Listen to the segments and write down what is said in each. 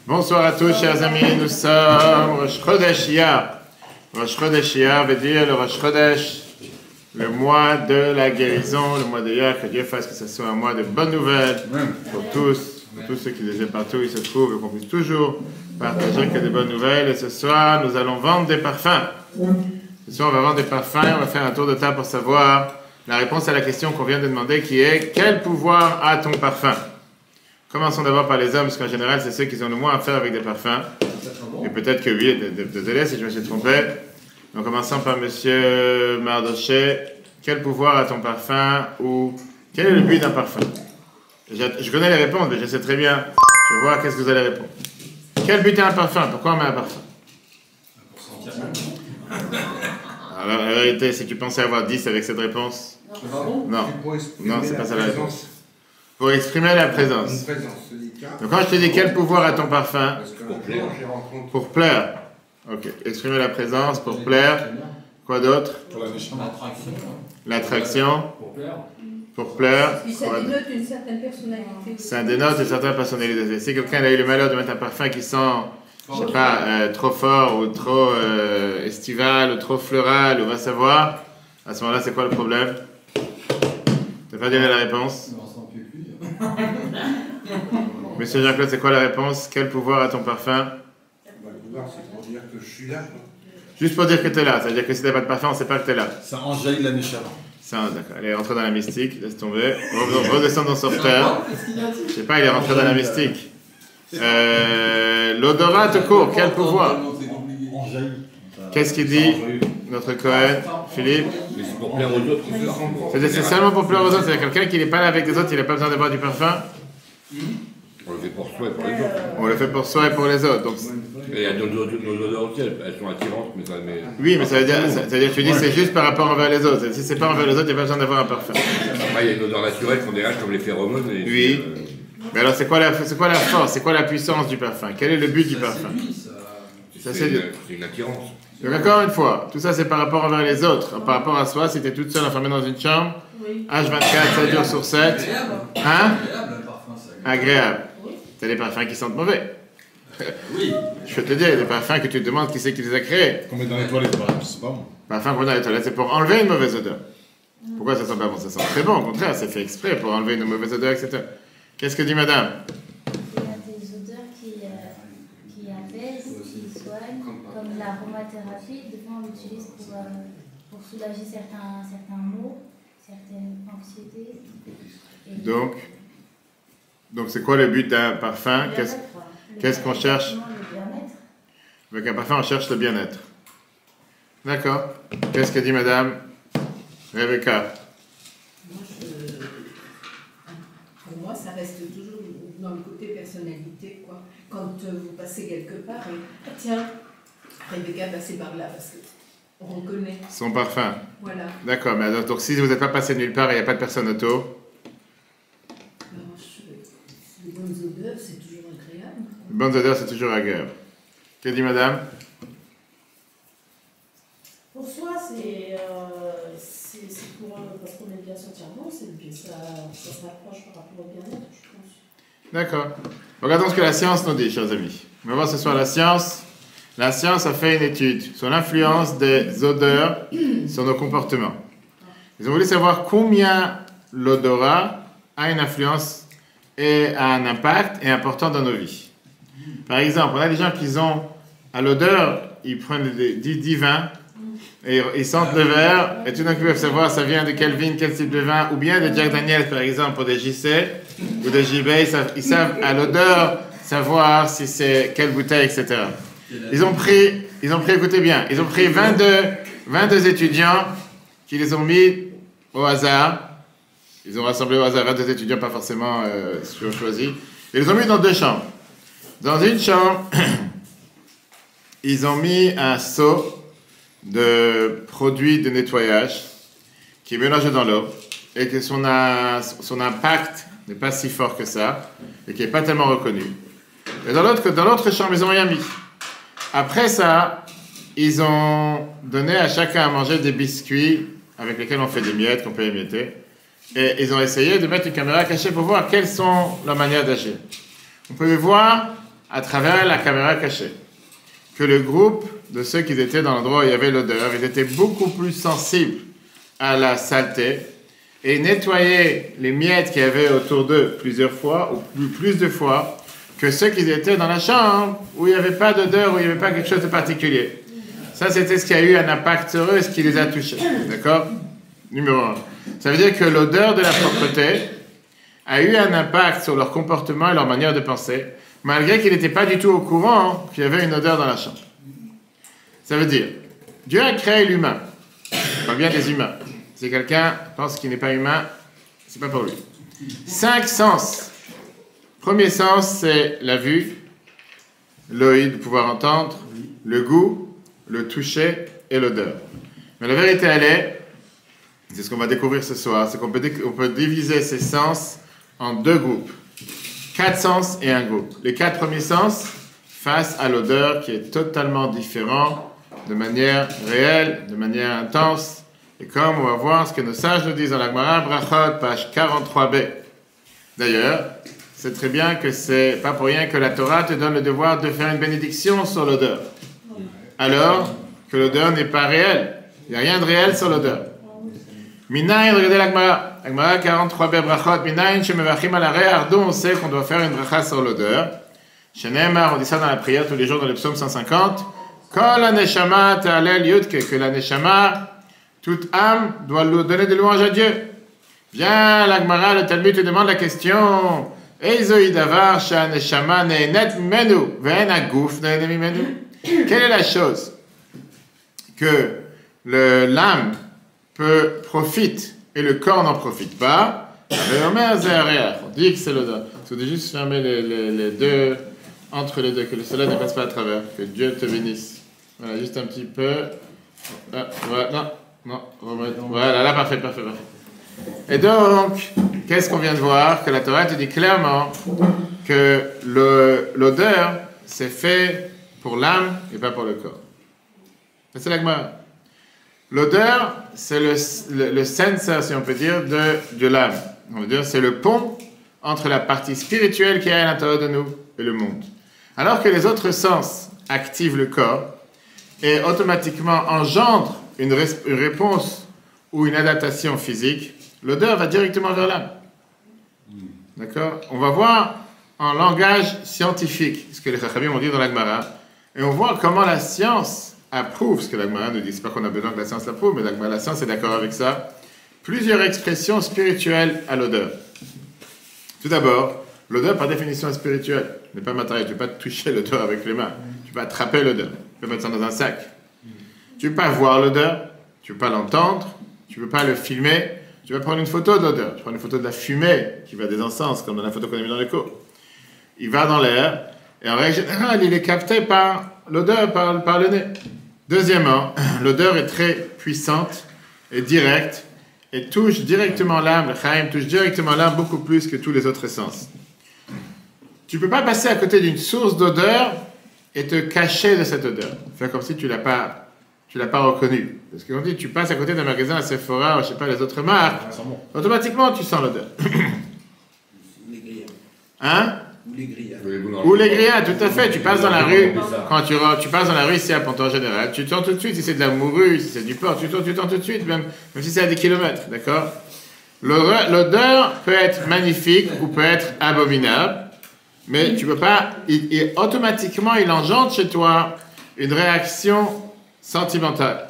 Bonsoir à tous, chers amis. Nous sommes Rosh Chodesh Iyar. Rosh Chodesh Iyar veut dire le Rosh Chodesh, le mois de la guérison, le mois de Iyar. Que Dieu fasse que ce soit un mois de bonnes nouvelles pour tous ceux qui désirent partout où ils se trouvent et qu'on puisse toujours partager que des bonnes nouvelles. Et ce soir, nous allons vendre des parfums. Ce soir, on va vendre des parfums. On va faire un tour de table pour savoir la réponse à la question qu'on vient de demander qui est: quel pouvoir a ton parfum? Commençons d'abord par les hommes, parce qu'en général, c'est ceux qui ont le moins à faire avec des parfums. Et peut-être que oui, désolé si je me suis trompé. Donc, commençons par Monsieur Mardoché. Quel pouvoir a ton parfum? Ou quel est le but d'un parfum? Je connais les réponses, mais je sais très bien. Je vais voir qu'est-ce que vous allez répondre. Quel but a un parfum? Pourquoi on met un parfum? Alors, la vérité, si tu pensais avoir 10 avec cette réponse... Non, c'est pas ça la réponse. Pour exprimer la présence. Donc quand je te dis quel pouvoir a ton parfum? Pour plaire. Ok. Exprimer la présence, pour plaire. Quoi d'autre? L'attraction. Pour plaire. Puis ça dénote une certaine personnalité. Ça dénote une certaine personnalité. Si quelqu'un a eu le malheur de mettre un parfum qui sent, je sais pas, trop fort ou trop estival ou trop floral, ou va savoir, à ce moment-là, c'est quoi le problème? Tu n'as pas donné la réponse? Monsieur Jean-Claude, c'est quoi la réponse? Quel pouvoir a ton parfum? Le pouvoir, c'est pour dire que je suis là. Juste pour dire que tu es là. Ça veut dire que si tu n'as pas de parfum, on ne sait pas que tu es là. Ça enjaille la Néchala. Ça, d'accord. Elle est rentrée dans la mystique. Laisse tomber. Redescends dans sauveteur. Je sais pas, il est rentré dans la mystique. L'odorat te court. Quel pouvoir? Qu'est-ce qu'il dit notre Cohen, Philippe? C'est pour plaire aux autres. C'est seulement pour plaire aux autres. C'est-à-dire quelqu'un qui n'est pas là avec les autres, il n'a pas besoin d'avoir du parfum. On le fait pour soi et pour les autres. On le fait pour soi et pour les autres. Donc, Et nos odeurs aussi, elles sont attirantes, mais ça met... oui, mais ça veut dire que tu dis c'est juste par rapport envers les autres. Si c'est pas envers les autres, il n'y a pas besoin d'avoir un parfum. Après, il y a une odeur naturelle qu'on dégage comme les phéromones. Et oui. Mais alors, c'est quoi la force? C'est quoi la puissance du parfum? Quel est le but du parfum? c'est une attirance. Donc, encore une fois, tout ça, c'est par rapport envers les autres. Par rapport à soi, si tu es toute seule enfermée dans une chambre, H24, 7 jours sur 7. Hein? Agréable. T'as des parfums qui sentent mauvais. Oui. Je peux te dire, il y a des parfums que tu te demandes qui c'est qui les a créés. Qu'on met dans les toilettes, par exemple, c'est pas bon. Parfum qu'on met dans les toilettes, c'est pour enlever une mauvaise odeur. Pourquoi ça sent pas bon? Ça sent très bon, au contraire, c'est fait exprès pour enlever une mauvaise odeur, etc. Qu'est-ce que dit madame? Il y a des odeurs qui apaisent, qui soignent, comme l'aromathérapie. Des fois, on l'utilise pour soulager certains maux, certaines anxiétés. Donc c'est quoi le but d'un parfum? Qu'est-ce qu'on cherche? Avec un parfum, on cherche le bien-être. D'accord. Qu'est-ce que dit madame Rebecca? Pour moi, ça reste toujours dans le côté personnalité, quoi. Quand vous passez quelque part, et tiens, Rebecca passait par là parce qu'on reconnaît. Son parfum. Voilà. D'accord, mais alors, donc si vous n'êtes pas passé nulle part et il n'y a pas de personne autour, Les bonnes odeurs, c'est toujours agréable. les bonnes odeurs, c'est toujours agréable. Que dit madame? Pour soi, c'est pour parce qu'on est bien sentir bon, ça se rapproche par rapport au bien-être, je pense. D'accord. Regardons ce que la science nous dit, chers amis. On va voir ce soir la science. La science a fait une étude sur l'influence des odeurs sur nos comportements. Ils ont voulu savoir combien l'odorat a une influence et a un impact est important dans nos vies. Par exemple, on a des gens qui ont, à l'odeur, ils prennent 10 vins, et ils sentent le verre, et tout d'un coup ils peuvent savoir ça vient de quel vin, quel type de vin, ou bien de Jack Daniels par exemple pour des JC, ou des JB, ils savent à l'odeur savoir si c'est quelle bouteille, etc. Ils ont pris, écoutez bien, ils ont pris 22 étudiants qui les ont mis au hasard. Ils ont rassemblé au hasard 22 étudiants, pas forcément choisis. Ils les ont mis dans 2 chambres. Dans une chambre, ils ont mis un seau de produits de nettoyage qui est mélangé dans l'eau et que son impact n'est pas si fort que ça et qui n'est pas tellement reconnu. Et dans l'autre chambre, ils n'ont rien mis. Après ça, ils ont donné à chacun à manger des biscuits avec lesquels on fait des miettes, qu'on peut émietter. Et ils ont essayé de mettre une caméra cachée pour voir quelles sont leurs manières d'agir. Vous pouvez voir à travers la caméra cachée que le groupe de ceux qui étaient dans l'endroit où il y avait l'odeur, ils étaient beaucoup plus sensibles à la saleté et nettoyaient les miettes qu'il y avait autour d'eux plusieurs fois ou plus de fois que ceux qui étaient dans la chambre où il n'y avait pas d'odeur, où il n'y avait pas quelque chose de particulier. Ça, c'était ce qui a eu un impact sur eux, ce qui les a touchés. D'accord? Numéro 1. Ça veut dire que l'odeur de la propreté a eu un impact sur leur comportement et leur manière de penser, malgré qu'ils n'étaient pas du tout au courant qu'il y avait une odeur dans la chambre. Ça veut dire, Dieu a créé l'humain. Pas bien des humains. Si quelqu'un pense qu'il n'est pas humain, c'est pas pour lui. 5 sens. Premier sens, c'est la vue, l'œil, de pouvoir entendre, le goût, le toucher et l'odeur. Mais la vérité, elle est, c'est ce qu'on va découvrir ce soir, c'est qu'on peut diviser ces sens en 2 groupes. 4 sens et un groupe. Les 4 premiers sens face à l'odeur qui est totalement différent, de manière réelle, de manière intense. Et comme on va voir ce que nos sages nous disent dans la Gemara, Brachot, page 43b. D'ailleurs, c'est très bien que c'est pas pour rien que la Torah te donne le devoir de faire une bénédiction sur l'odeur. Alors que l'odeur n'est pas réelle. Il n'y a rien de réel sur l'odeur. Minayin, regardez la Gemara. La Gemara 43b brachot. Minayin, shemevachim al hareach. D'où on sait qu'on doit faire une bracha sur l'odeur. Shenemar, on dit ça dans la prière tous les jours dans le psaume 150. Kol ha-neshama ta'alel yudke. Que la neshama, toute âme, doit donner des louanges à Dieu. Viens, la Gemara, le Talmud te demande la question. Quelle est la chose que l'âme profite et le corps n'en profite pas? On dit que c'est l'odeur. Il faut juste fermer les deux, entre les deux, que le soleil ne passe pas à travers. Que Dieu te bénisse. Voilà, juste un petit peu. Voilà, non, voilà, là, parfait. Et donc, qu'est-ce qu'on vient de voir? Que la Torah te dit clairement que l'odeur, c'est fait pour l'âme et pas pour le corps. C'est la Gemara. L'odeur, c'est le sensor, si on peut dire, de l'âme. On veut dire, c'est le pont entre la partie spirituelle qui est à l'intérieur de nous et le monde. Alors que les autres sens activent le corps et automatiquement engendrent une réponse ou une adaptation physique, l'odeur va directement vers l'âme. D'accord? On va voir en langage scientifique ce que les Chachamim ont dit dans la Gemara, et on voit comment la science approuve ce que la Gemara nous dit. C'est pas qu'on a besoin que la science l'approuve, mais la science est d'accord avec ça. Plusieurs expressions spirituelles à l'odeur. Tout d'abord, l'odeur par définition est spirituelle, n'est pas matérielle. Tu ne peux pas toucher l'odeur avec les mains. Tu peux attraper l'odeur. Tu peux mettre ça dans un sac. Tu ne peux pas voir l'odeur. Tu ne peux pas l'entendre. Tu ne peux pas le filmer. Tu vas prendre une photo de l'odeur. Tu prends une photo de la fumée qui va des encens, comme dans la photo qu'on a mis dans les cours. Il va dans l'air, et en règle générale, il est capté par l'odeur, par le nez. Deuxièmement, l'odeur est très puissante et directe, et touche directement l'âme. Le Chaim touche directement l'âme beaucoup plus que tous les autres sens. Tu ne peux pas passer à côté d'une source d'odeur et te cacher de cette odeur. Faire comme si tu l'as pas reconnu. Parce qu'on dit, tu passes à côté d'un magasin à Sephora, ou je sais pas, les autres marques, automatiquement tu sens l'odeur. Les grillades. Hein? Ou les grillades. Ou les grillades, tout à fait. Tu passes dans la rue, quand tu passes dans la rue ici à Ponton en général, tu sens tout de suite si c'est de la morue, si c'est du porc, tu sens tout de suite, même si c'est à des kilomètres, d'accord? L'odeur peut être magnifique ou peut être abominable, mais tu peux pas, automatiquement il engendre chez toi une réaction sentimentale.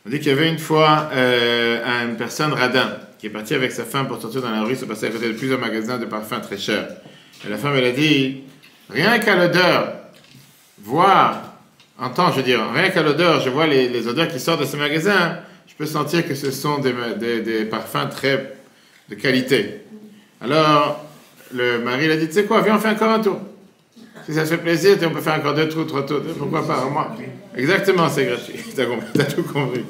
On dit qu'il y avait une fois une personne radin qui est partie avec sa femme pour sortir dans la rue, se passer à côté de plusieurs magasins de parfums très chers. Et la femme, elle a dit, rien qu'à l'odeur, rien qu'à l'odeur, je vois les odeurs qui sortent de ce magasin, je peux sentir que ce sont des parfums très de qualité. Alors, le mari, il a dit, tu sais quoi, viens, on fait encore un tour. Si ça te fait plaisir, on peut faire encore 2 tours, 3 tours, pourquoi pas, moi. Exactement, c'est gratuit, t'as tout compris.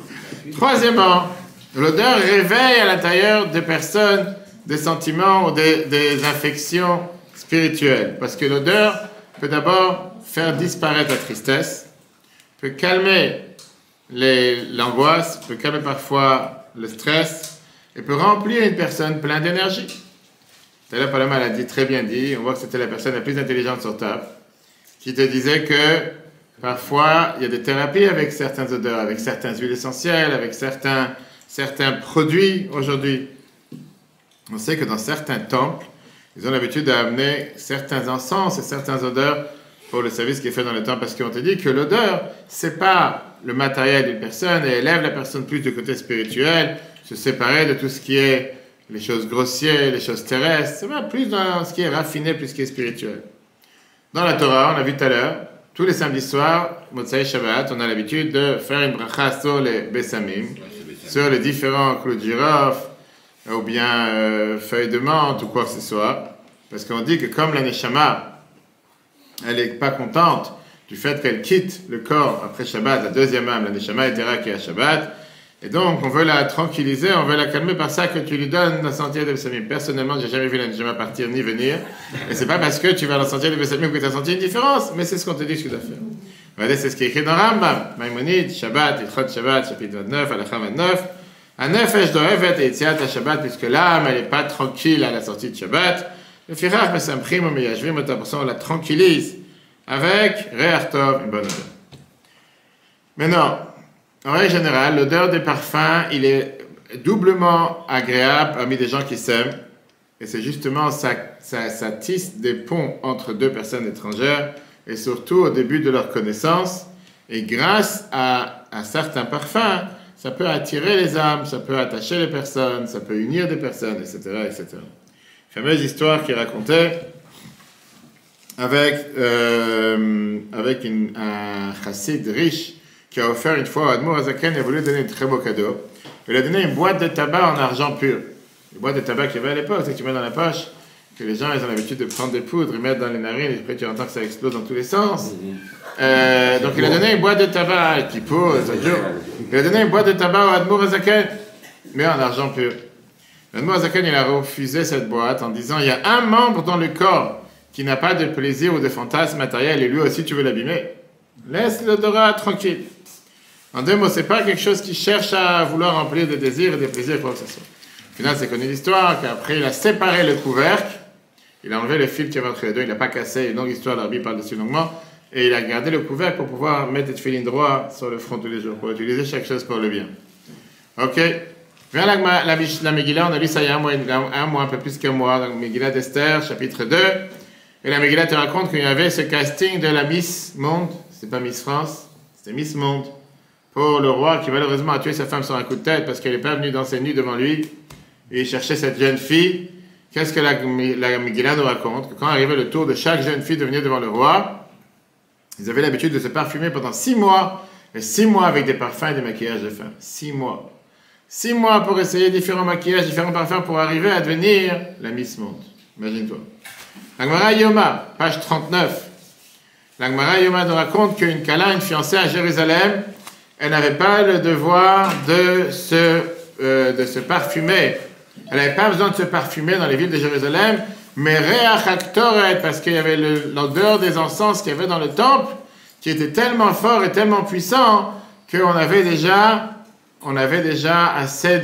Troisièmement, l'odeur réveille à l'intérieur des personnes des sentiments ou des affections spirituelles. Parce que l'odeur peut d'abord faire disparaître la tristesse, peut calmer l'angoisse, peut calmer parfois le stress, et peut remplir une personne pleine d'énergie. Tout à l'heure, Paloma l'a dit, très bien dit, on voit que c'était la personne la plus intelligente sur Terre, qui te disait que parfois, il y a des thérapies avec certaines odeurs, avec certaines huiles essentielles, avec certains produits aujourd'hui. On sait que dans certains temples, ils ont l'habitude d'amener certains encens et certaines odeurs pour le service qui est fait dans le temple, parce qu'on te dit que l'odeur, c'est pas le matériel d'une personne, et élève la personne plus du côté spirituel, se séparer de tout ce qui est les choses grossières, les choses terrestres, c'est même plus dans ce qui est raffiné, plus ce qui est spirituel. Dans la Torah, on a vu tout à l'heure, tous les samedis soirs, Motsai Shabbat, on a l'habitude de faire une bracha sur les Bessamim, sur les différents clous de girofle, ou bien feuilles de menthe, ou quoi que ce soit, parce qu'on dit que comme la Neshama, elle n'est pas contente du fait qu'elle quitte le corps après Shabbat, la deuxième âme, la Neshama Etera qui est à Shabbat, et donc on veut la tranquilliser, on veut la calmer par ça que tu lui donnes la sentier de Bessamim. Personnellement, j'ai jamais vu la Neshama partir ni venir, et c'est pas parce que tu vas à la sentier de Bessamim que tu as senti une différence, mais c'est ce qu'on te dit ce que tu dois faire. Regardez, c'est ce qui est écrit dans Rambam, Maïmonide, Shabbat, Ilchot Shabbat, chapitre 29, Halakha 29, Hanefesh do'evet et Yetziat HaShabbat, puisque l'âme, elle n'est pas tranquille à la sortie de Shabbat, le firach mesamchim umeyashvim ota, pour ça on la tranquillise avec Re'ach Tov, une bonne odeur. Maintenant, en règle générale, l'odeur des parfums, il est doublement agréable parmi des gens qui s'aiment, et c'est justement ça tisse des ponts entre deux personnes étrangères, et surtout au début de leur connaissance, et grâce à certains parfums, ça peut attirer les âmes, ça peut attacher les personnes, ça peut unir des personnes, etc., etc. Fameuse histoire qui racontait avec un chassid riche qui a offert une fois à Admour Azaken, il a voulu donner un très beau cadeau. Il a donné une boîte de tabac en argent pur. Les boîtes de tabac qu'il y avait à l'époque, c'est que tu mets dans la poche, que les gens ils ont l'habitude de prendre des poudres, ils mettent dans les narines, et après tu entends que ça explose dans tous les sens. Donc il a donné une boîte de tabac qui pose, il a donné une boîte de tabac à Admour Azaken, mais en argent pur. Admour Azaken, il a refusé cette boîte en disant, il y a un membre dans le corps qui n'a pas de plaisir ou de fantasme matériel, et lui aussi tu veux l'abîmer. Laisse l'odorat tranquille. En deux mots, c'est pas quelque chose qui cherche à vouloir remplir des désirs et des plaisirs, quoi que ce soit. Au final, c'est connu l'histoire qu'après, il a séparé le couvercle, il a enlevé le fil qui avait entre les deux, il n'a pas cassé, une longue histoire, l'Arbi parle dessus longuement, et il a gardé le couvercle pour pouvoir mettre des filines droits sur le front tous les jours, pour utiliser chaque chose pour le bien. Ok. Viens la Megillah, on a lu ça il y a un mois, un peu plus qu'un mois, dans Megillah d'Esther, chapitre 2, et la Megillah te raconte qu'il y avait ce casting de la Miss Monde, c'est pas Miss France, c'était Miss Monde, pour le roi qui malheureusement a tué sa femme sur un coup de tête parce qu'elle n'est pas venue danser nue devant lui, et il cherchait cette jeune fille. Qu'est-ce que la Megillah nous raconte? Que quand arrivait le tour de chaque jeune fille de venir devant le roi, ils avaient l'habitude de se parfumer pendant 6 mois, et 6 mois avec des parfums et des maquillages de femmes. 6 mois. 6 mois pour essayer différents maquillages, différents parfums pour arriver à devenir la Miss Monde. Imagine-toi. La Gemara Yoma, page 39. La Gemara Yoma nous raconte qu'une Kala, une fiancée à Jérusalem, elle n'avait pas le devoir de se parfumer. Elle n'avait pas besoin de se parfumer dans les villes de Jérusalem, mais Re'ach HaKtoret, parce qu'il y avait l'odeur des encens qu'il y avait dans le temple, qui était tellement fort et tellement puissant qu'on avait déjà assez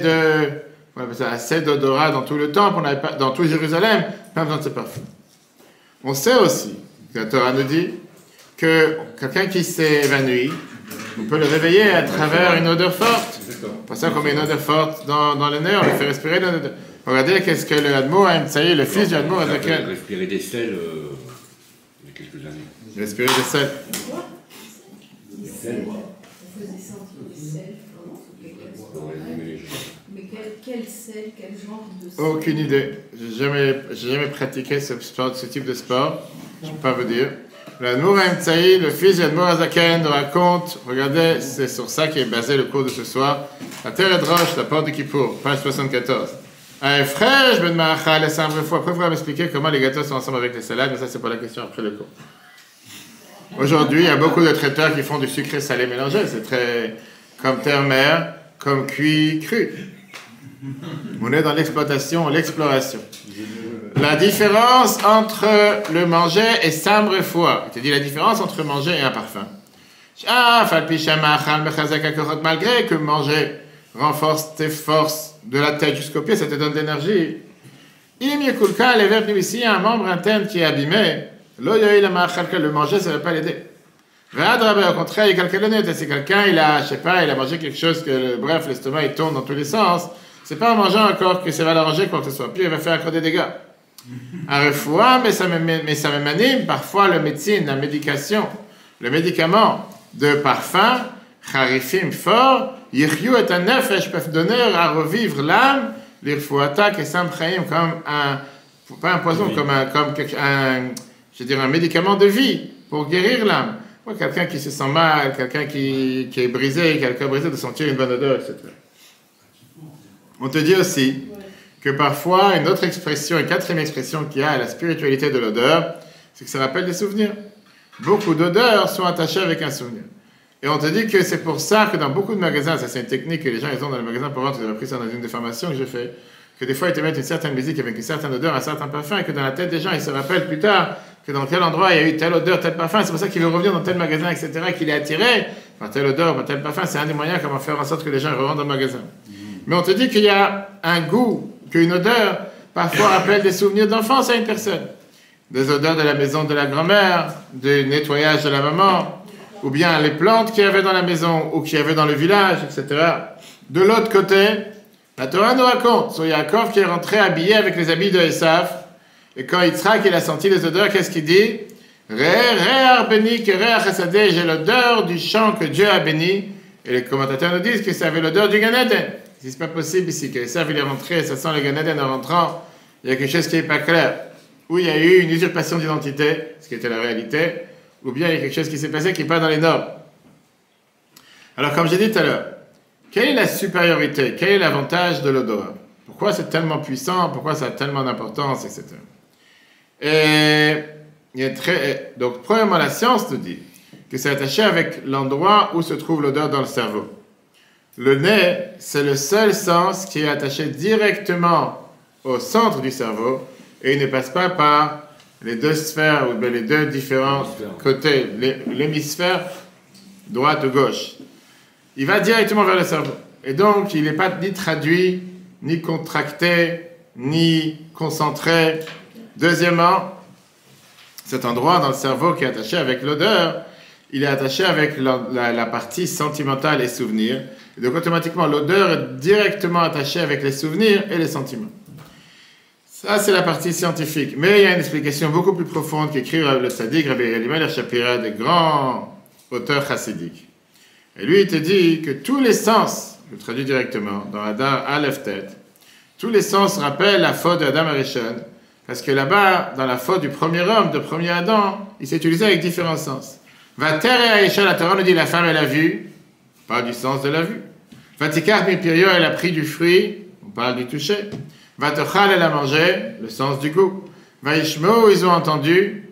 d'odorat dans tout le temple, on n'avait pas, dans tout Jérusalem, pas besoin de se parfumer. On sait aussi, la Torah nous dit, que quelqu'un qui s'est évanoui, on peut le réveiller à travers une odeur forte. C'est pour ça qu'on met une odeur forte dans le nez, on le fait respirer dans l'odeur. Regardez qu'est-ce que le Admour Haïm-Tsaï, le fils du Admour Azaken. Respirer des sels il y a quelques années. Respirer des sels. Des sels. On faisait sentir des sels. Mais quel sel, quel genre de sel? Aucune idée. J'ai jamais pratiqué ce type de sport. Je ne peux pas vous dire. L'Admour Haïm-Tsaï, le fils du Admour Azaken, nous raconte, regardez, c'est sur ça qui est basé le cours de ce soir. La terre de roche, la porte de Kippour, page 74. Un frère, je me demande, la simple fois. Après, il faudra m'expliquer comment les gâteaux sont ensemble avec les salades, mais ça, c'est pas la question après le cours. Aujourd'hui, il y a beaucoup de traiteurs qui font du sucré salé mélangé. C'est très comme terre-mer, comme cuit, cru. On est dans l'exploitation, l'exploration. La différence entre le manger et sambre foi. Je te dis la différence entre manger et un parfum. Malgré que manger renforce tes forces de la tête jusqu'aux pieds, ça te donne de l'énergie. Im yekulka lever ici un membre interne qui est abîmé, lo yoïl ma'achal que le manger, ça ne va pas l'aider. Ve'adrabe, au contraire, il calcule le net. C'est quelqu'un, il a, je sais pas, il a mangé quelque chose que, bref, l'estomac il tourne dans tous les sens. C'est pas en mangeant encore que ça va l'arranger quoi que ce soit. Puis il va faire encore des dégâts. Un refoua, mais ça m'anime parfois la médecine, la médication, le médicament de parfum, charifim fort, yiryu et un nefesh peuvent donner à revivre l'âme, l'irfouata kesam chaim comme un, pas un poison, comme un, je veux dire un médicament de vie pour guérir l'âme. Quelqu'un qui se sent mal, quelqu'un qui est brisé, quelqu'un brisé de sentir une bonne odeur, etc. On te dit aussi que parfois, une autre expression, une quatrième expression qu'il y a à la spiritualité de l'odeur, c'est que ça rappelle des souvenirs. Beaucoup d'odeurs sont attachées avec un souvenir. Et on te dit que c'est pour ça que dans beaucoup de magasins, ça c'est une technique que les gens ils ont dans les magasins pour voir, tu as appris ça dans une des formations que j'ai fait, que des fois ils te mettent une certaine musique avec une certaine odeur, un certain parfum, et que dans la tête des gens, ils se rappellent plus tard que dans tel endroit il y a eu telle odeur, tel parfum, c'est pour ça qu'il veut revenir dans tel magasin, etc., qu'il est attiré par telle odeur, par tel parfum, c'est un des moyens comment faire en sorte que les gens reviennent dans le magasin. Mais on te dit qu'il y a un goût, qu'une odeur, parfois rappelle des souvenirs d'enfance à une personne. Des odeurs de la maison de la grand-mère, du nettoyage de la maman, ou bien les plantes qu'il y avait dans la maison, ou qu'il y avait dans le village, etc. De l'autre côté, la Torah nous raconte sur Yaakov qui est rentré habillé avec les habits de Esav, et quand Yitzhak il a senti les odeurs, qu'est-ce qu'il dit? J'ai l'odeur du champ que Dieu a béni. Et les commentateurs nous disent que ça avait l'odeur du Gan Eden. C'est pas possible ici, que Esav il est rentré, ça sent le Gan Eden en rentrant, il y a quelque chose qui n'est pas clair. Ou il y a eu une usurpation d'identité, ce qui était la réalité, ou bien il y a quelque chose qui s'est passé qui n'est pas dans les normes. Alors comme j'ai dit tout à l'heure, quelle est la supériorité, quel est l'avantage de l'odorat? Pourquoi c'est tellement puissant, pourquoi ça a tellement d'importance, etc. Et donc premièrement la science nous dit que c'est attaché avec l'endroit où se trouve l'odeur dans le cerveau. Le nez, c'est le seul sens qui est attaché directement au centre du cerveau et il ne passe pas par les deux sphères ou les deux différents côtés, l'hémisphère droite ou gauche. Il va directement vers le cerveau. Et donc, il n'est pas ni traduit, ni contracté, ni concentré. Deuxièmement, cet endroit dans le cerveau qui est attaché avec l'odeur, il est attaché avec la partie sentimentale et souvenirs. Et donc, automatiquement, l'odeur est directement attachée avec les souvenirs et les sentiments. Ça, c'est la partie scientifique. Mais il y a une explication beaucoup plus profonde qu'écrit le tzaddik Rabbi Elimelech Shapira, des grands auteurs chassidiques. Et lui, il te dit que tous les sens, je le traduis directement, dans Hadar Aleph Tet, tous les sens rappellent la faute d'Adam Arishon, parce que là-bas, dans la faute du premier homme, de premier Adam, il s'est utilisé avec différents sens. Vater et Aisha, la Torah nous dit la femme, elle a vu, on parle du sens de la vue. Vatikar Mipirio, elle a pris du fruit, on parle du toucher. Vatochal, elle a mangé, le sens du goût. Vaishmo, ils ont entendu,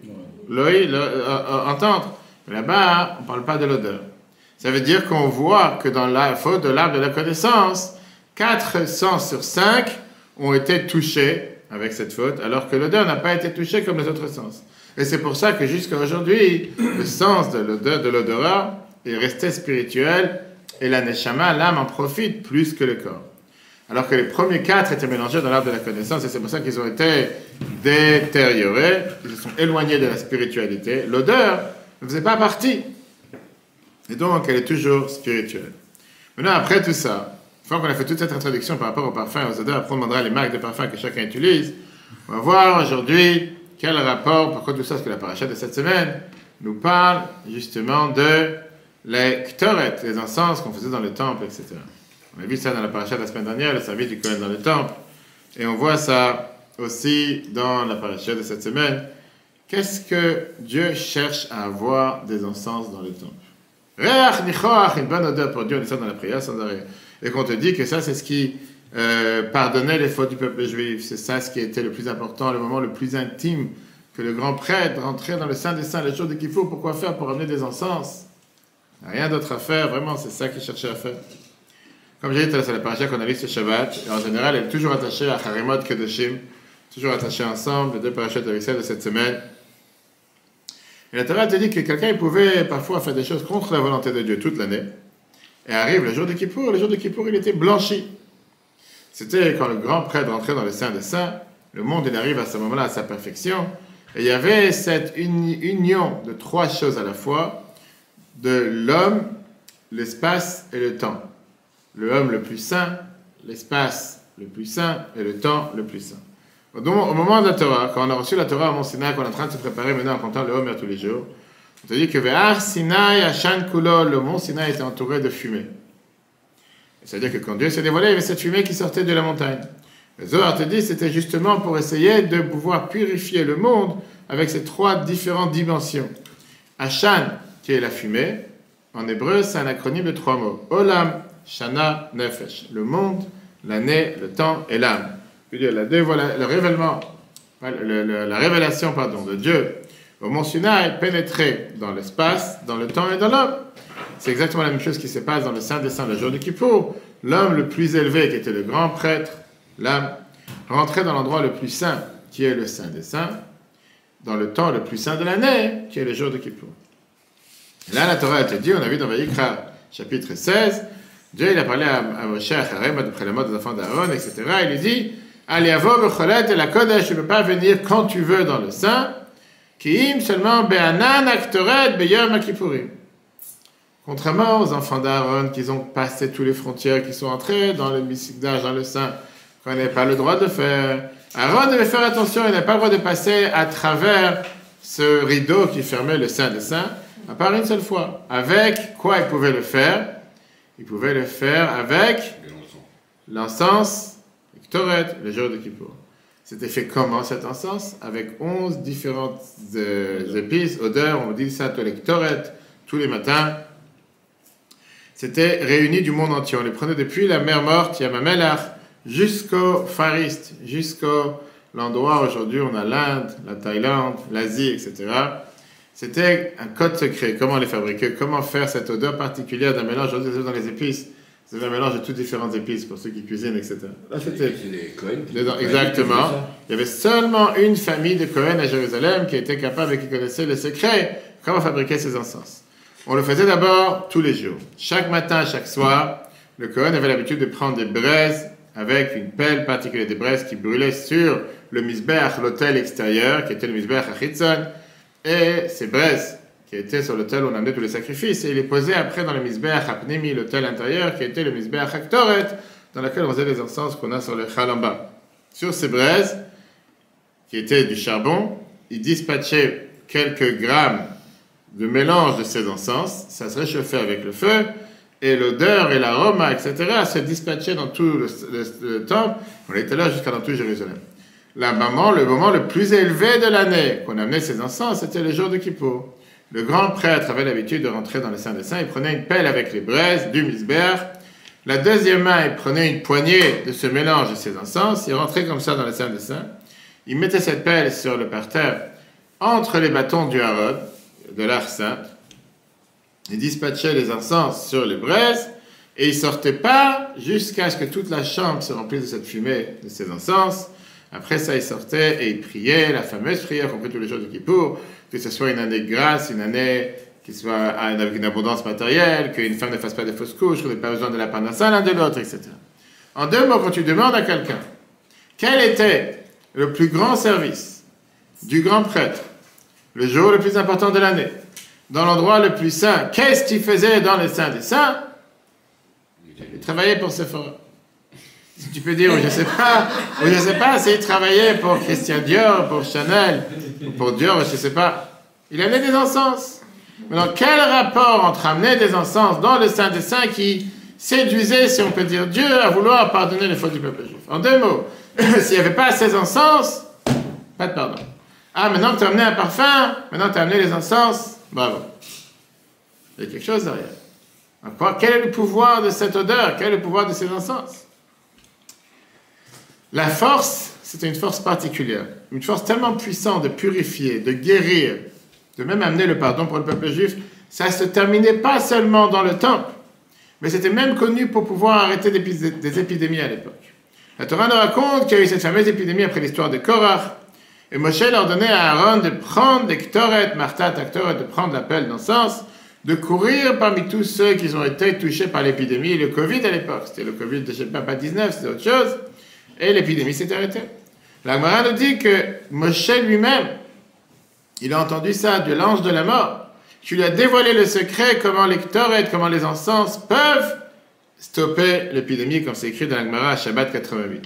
entendre. Mais là-bas, on ne parle pas de l'odeur. Ça veut dire qu'on voit que dans la faute de l'arbre de la connaissance, 4 sens sur 5 ont été touchés avec cette faute, alors que l'odeur n'a pas été touchée comme les autres sens. Et c'est pour ça que jusqu'à aujourd'hui, le sens de l'odorat est resté spirituel et la neshama, l'âme, en profite plus que le corps. Alors que les premiers 4 étaient mélangés dans l'arbre de la connaissance, et c'est pour ça qu'ils ont été détériorés, ils se sont éloignés de la spiritualité. L'odeur ne faisait pas partie. Et donc, elle est toujours spirituelle. Maintenant, après tout ça, une fois qu'on a fait toute cette introduction par rapport au parfum et aux odeurs, après on demandera les marques de parfum que chacun utilise. On va voir aujourd'hui quel rapport, pourquoi tout ça, parce que la paracha de cette semaine nous parle justement de les ktoret, les encens qu'on faisait dans le temple, etc. On a vu ça dans la paracha de la semaine dernière, le service du Kohen dans le temple. Et on voit ça aussi dans la paracha de cette semaine. Qu'est-ce que Dieu cherche à avoir des encens dans le temple? Réach nichoach, une bonne odeur pour Dieu, on dit ça dans la prière sans arrêt. Et qu'on te dit que ça, c'est ce qui pardonnait les fautes du peuple juif. C'est ça ce qui était le plus important, le moment le plus intime, que le grand prêtre rentrait dans le Saint des Saints le jour de Kippour. Pourquoi faire? Pour amener des encens. Rien d'autre à faire, vraiment, c'est ça qu'il cherchait à faire. Comme j'ai dit, c'est la paracha qu'on a lue ce Shabbat, et en général, elle est toujours attachée à Harimot Kedoshim, toujours attachée ensemble, les deux parachutes avec celle de cette semaine. Et la Torah te dit que quelqu'un pouvait parfois faire des choses contre la volonté de Dieu toute l'année, et arrive le jour de Kippour, il était blanchi. C'était quand le grand prêtre rentrait dans le Saint des Saints, Le monde, il arrive à ce moment-là à sa perfection. Et il y avait cette union de trois choses à la fois, de l'homme, l'espace et le temps. L'homme le plus saint, l'espace le plus saint et le temps le plus saint. Au moment de la Torah, quand on a reçu la Torah à Mont Sinaï, qu'on est en train de se préparer maintenant en comptant le Homer tous les jours, on te dit que Ve'ar Sinaï Ashan Kulo, le mont Sinaï était entouré de fumée. C'est-à-dire que quand Dieu s'est dévoilé, il y avait cette fumée qui sortait de la montagne. Le Zohar te dit c'était justement pour essayer de pouvoir purifier le monde avec ces trois différentes dimensions. Ashan, qui est la fumée, en hébreu, c'est un acronyme de trois mots. Olam, Shana, Nefesh. Le monde, l'année, le temps et l'âme. La révélation de Dieu au mont Sinaï pénétrait dans l'espace, dans le temps et dans l'homme. C'est exactement la même chose qui se passe dans le Saint des Saints, le jour de Kippour. L'homme le plus élevé, qui était le grand prêtre, l'âme, rentrait dans l'endroit le plus saint, qui est le Saint des Saints, dans le temps le plus saint de l'année, qui est le jour de Kippour. Là, la Torah te dit, on a vu dans Vayikra, chapitre 16, Dieu il a parlé à Moshe, à Harem, d'après la mode des enfants d'Aaron, etc. Il lui dit, allez avo becholet et la kodesh, tu ne peux pas venir quand tu veux dans le Saint, kiim seulement be'anan aktoret be'yom kippourim. Contrairement aux enfants d'Aaron qui ont passé toutes les frontières, qui sont entrés dans le Mikdash, dans le Saint, qu'on n'avait pas le droit de faire. Aaron devait faire attention, il n'avait pas le droit de passer à travers ce rideau qui fermait le Saint des Saints, à part une seule fois. Avec quoi il pouvait le faire? Il pouvait le faire avec l'encens, le Ktoret, le jour de Kippour. C'était fait comment cet encens? Avec 11 différentes épices, odeurs, on dit ça, le Ktoret, tous les matins. C'était réuni du monde entier. On les prenait depuis la mer morte, Yamamelach, jusqu'au Far East, jusqu'au l'endroit où aujourd'hui on a l'Inde, la Thaïlande, l'Asie, etc. C'était un code secret. Comment les fabriquer? Comment faire cette odeur particulière d'un mélange? Aujourd'hui, dans les épices, c'est un mélange de toutes différentes épices pour ceux qui cuisinent, etc. Là, c'était exactement. Il y avait seulement une famille de Cohen à Jérusalem qui était capable et qui connaissait le secret. Comment fabriquer ces encens? On le faisait d'abord tous les jours. Chaque matin, chaque soir, le Cohen avait l'habitude de prendre des braises avec une pelle particulière, des braises qui brûlaient sur le Mizbeach, l'autel extérieur, qui était le Mizbeach Achitzon, et ces braises qui étaient sur l'autel où on amenait tous les sacrifices, et il les posait après dans le Mizbeach Apnimi, l'autel intérieur, qui était le Mizbeach Aktoret, dans lequel on faisait les encens qu'on a sur le Chal en bas. Sur ces braises, qui étaient du charbon, il dispatchait quelques grammes de mélange de ces encens, ça se réchauffait avec le feu, et l'odeur et l'arôme, etc., se dispatchaient dans tout le temple. On était là jusqu'à dans tout Jérusalem. Le moment le plus élevé de l'année qu'on amenait ces encens, c'était le jour de Kippour. Le grand prêtre avait l'habitude de rentrer dans le Saint des Saints, il prenait une pelle avec les braises du Mizbeach. La deuxième main, il prenait une poignée de ce mélange de ces encens, il rentrait comme ça dans le Saint des Saints. Il mettait cette pelle sur le parterre, entre les bâtons du Harod, de l'Arche Sainte. Il dispatchait les encens sur les braises et il ne sortait pas jusqu'à ce que toute la chambre se remplisse de cette fumée, de ces encens. Après ça, il sortait et il priait, la fameuse prière qu'on prie tous les jours de Kippour, que ce soit une année de grâce, une année qui soit avec une abondance matérielle, qu'une femme ne fasse pas de fausses couches, qu'on n'ait pas besoin de la parnassa l'un de l'autre, etc. En deux mots, quand tu demandes à quelqu'un quel était le plus grand service du grand prêtre, le jour le plus important de l'année, dans l'endroit le plus saint, qu'est-ce qu'il faisait dans le Saint des Saints? Il travaillait pour Sephora. Si tu peux dire, ou je sais pas s'il travaillait pour Christian Dior, pour Chanel, ou pour Dior, je sais pas. Il amenait des encens. Maintenant, quel rapport entre amener des encens dans le Saint des Saints qui séduisait, si on peut dire, Dieu à vouloir pardonner les fautes du peuple juif? En deux mots, s'il n'y avait pas ces encens, pas de pardon. Ah, maintenant que tu as amené un parfum, maintenant tu as amené les encens, bravo. Il y a quelque chose derrière. Quel est le pouvoir de cette odeur? Quel est le pouvoir de ces encens? La force, c'était une force particulière. Une force tellement puissante de purifier, de guérir, de même amener le pardon pour le peuple juif. Ça ne se terminait pas seulement dans le temple, mais c'était même connu pour pouvoir arrêter des épidémies à l'époque. La Torah nous raconte qu'il y a eu cette fameuse épidémie après l'histoire de Korach. Et Moshe leur donnait à Aaron de prendre des ktoret, martat, ktoret, de prendre la pelle d'encens, de courir parmi tous ceux qui ont été touchés par l'épidémie, le Covid à l'époque. C'était le Covid, je ne sais pas 19, c'était autre chose. Et l'épidémie s'est arrêtée. La Gemara nous dit que Moshe lui-même, il a entendu ça de l'ange de la mort, qui lui a dévoilé le secret comment les ktoret, comment les encens peuvent stopper l'épidémie, comme c'est écrit dans la Gemara à Shabbat 88.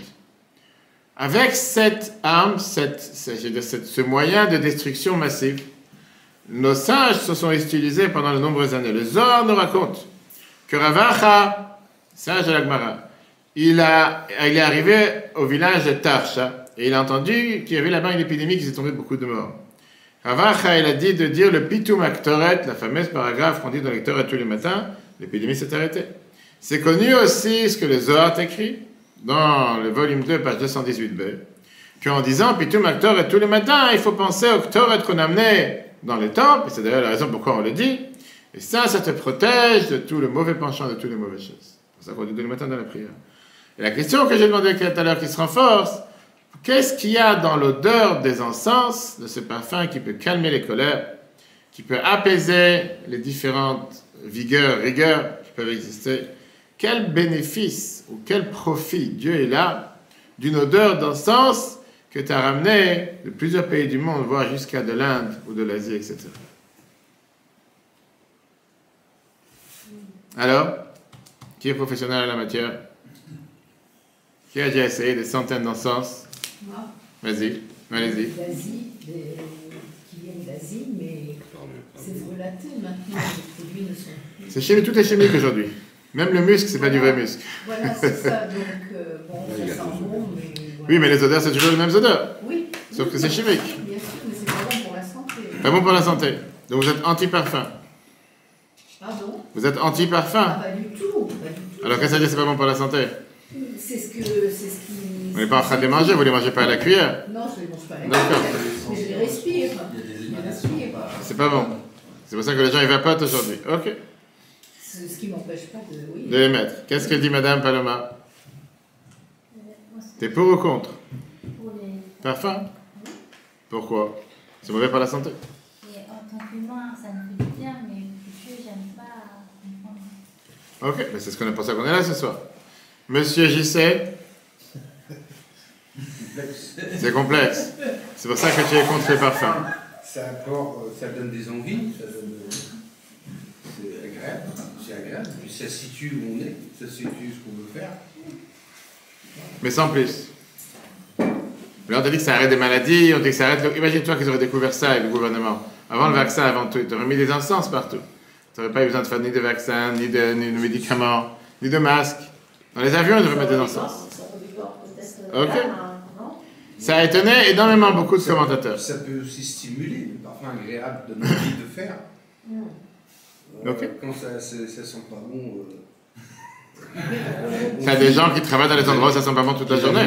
Avec cette arme, ce moyen de destruction massive, nos sages se sont utilisés pendant de nombreuses années. Le Zohar nous raconte que Ravacha, sage de la Gemara, il est arrivé au village de Tarsha et il a entendu qu'il y avait là-bas une épidémie qui s'est tombée beaucoup de morts. Ravacha, il a dit de dire le Pitum Aktoret, la fameuse paragraphe qu'on dit dans les Torah tous les matins, l'épidémie s'est arrêtée. C'est connu aussi ce que le Zohar écrit dans le volume 2, page 218b, qu'en disant Pitum Aktoret tous les matins, il faut penser au Ktoret qu'on amenait dans les temples, et c'est d'ailleurs la raison pourquoi on le dit, et ça te protège de tout le mauvais penchant, de toutes les mauvaises choses. C'est pour ça qu'on dit tous les matins dans la prière. Et la question que j'ai demandé tout à l'heure qui se renforce, qu'est-ce qu'il y a dans l'odeur des encens, de ce parfum qui peut calmer les colères, qui peut apaiser les différentes rigueurs qui peuvent exister? Quel bénéfice ou quel profit Dieu est là d'une odeur d'encens que tu as ramené de plusieurs pays du monde, voire jusqu'à de l'Inde ou de l'Asie, etc. Alors, qui est professionnel à la matière? Qui a déjà essayé des centaines d'encens? Moi, Vas-y, allez-y. d'Asie, qui viennent d'Asie, mais c'est frelaté maintenant, les produits ne sont plus. C'est chimique, tout est chimique aujourd'hui. Même le muscle, c'est pas du vrai muscle. Voilà, c'est ça, donc bon, ça sent bon, mais. Voilà. Oui, mais les odeurs, c'est toujours les mêmes odeurs. Oui. Sauf que c'est chimique. Bien sûr, mais c'est pas bon pour la santé. Pas bon pour la santé. Donc vous êtes anti-parfum. Pardon? Vous êtes anti-parfum. Ah, pas du tout, pas du tout. Alors qu'est-ce que ça dit, c'est pas bon pour la santé? C'est ce qui. Vous n'êtes pas en train de les manger, vous les mangez pas à la cuillère. Non, je les mange pas. D'accord. Mais je les respire. Je les respire. C'est pas bon. C'est pour ça que les gens y vapotent aujourd'hui. Ok. C'est ce qui m'empêche pas de. Oui. De les mettre. Qu'est-ce que dit Madame Paloma? T'es pour ou contre? Pour les... Parfum? Pourquoi? C'est mauvais pour la santé. Et en tant qu'humain, ça me fait du bien, mais pour Dieu, j'aime pas comprendre. Ok, mais c'est ce qu'on est pour ça qu'on est là ce soir. Monsieur JC? C'est complexe. C'est pour ça que tu es contre les parfums. Ça apporte, ça donne des envies, c'est agréable, puis ça situe où on est, ça situe ce qu'on veut faire. Mais sans plus. Là, on t'a dit que ça arrête des maladies, on dit que ça arrête... Imagine-toi qu'ils auraient découvert ça avec le gouvernement. Avant le vaccin, avant tout, ils auraient mis des encens partout. Tu n'aurais pas eu besoin de faire ni de vaccins, ni de médicaments, ni de masques. Dans les avions, ils devraient mettre des encens. Ok. Ça a étonné énormément beaucoup de commentateurs. Ça peut aussi stimuler, le parfum agréable donne envie de faire. Ok. Quand ça sent pas bon... T'as des gens qui travaillent dans les endroits où ça sent pas bon toute la journée.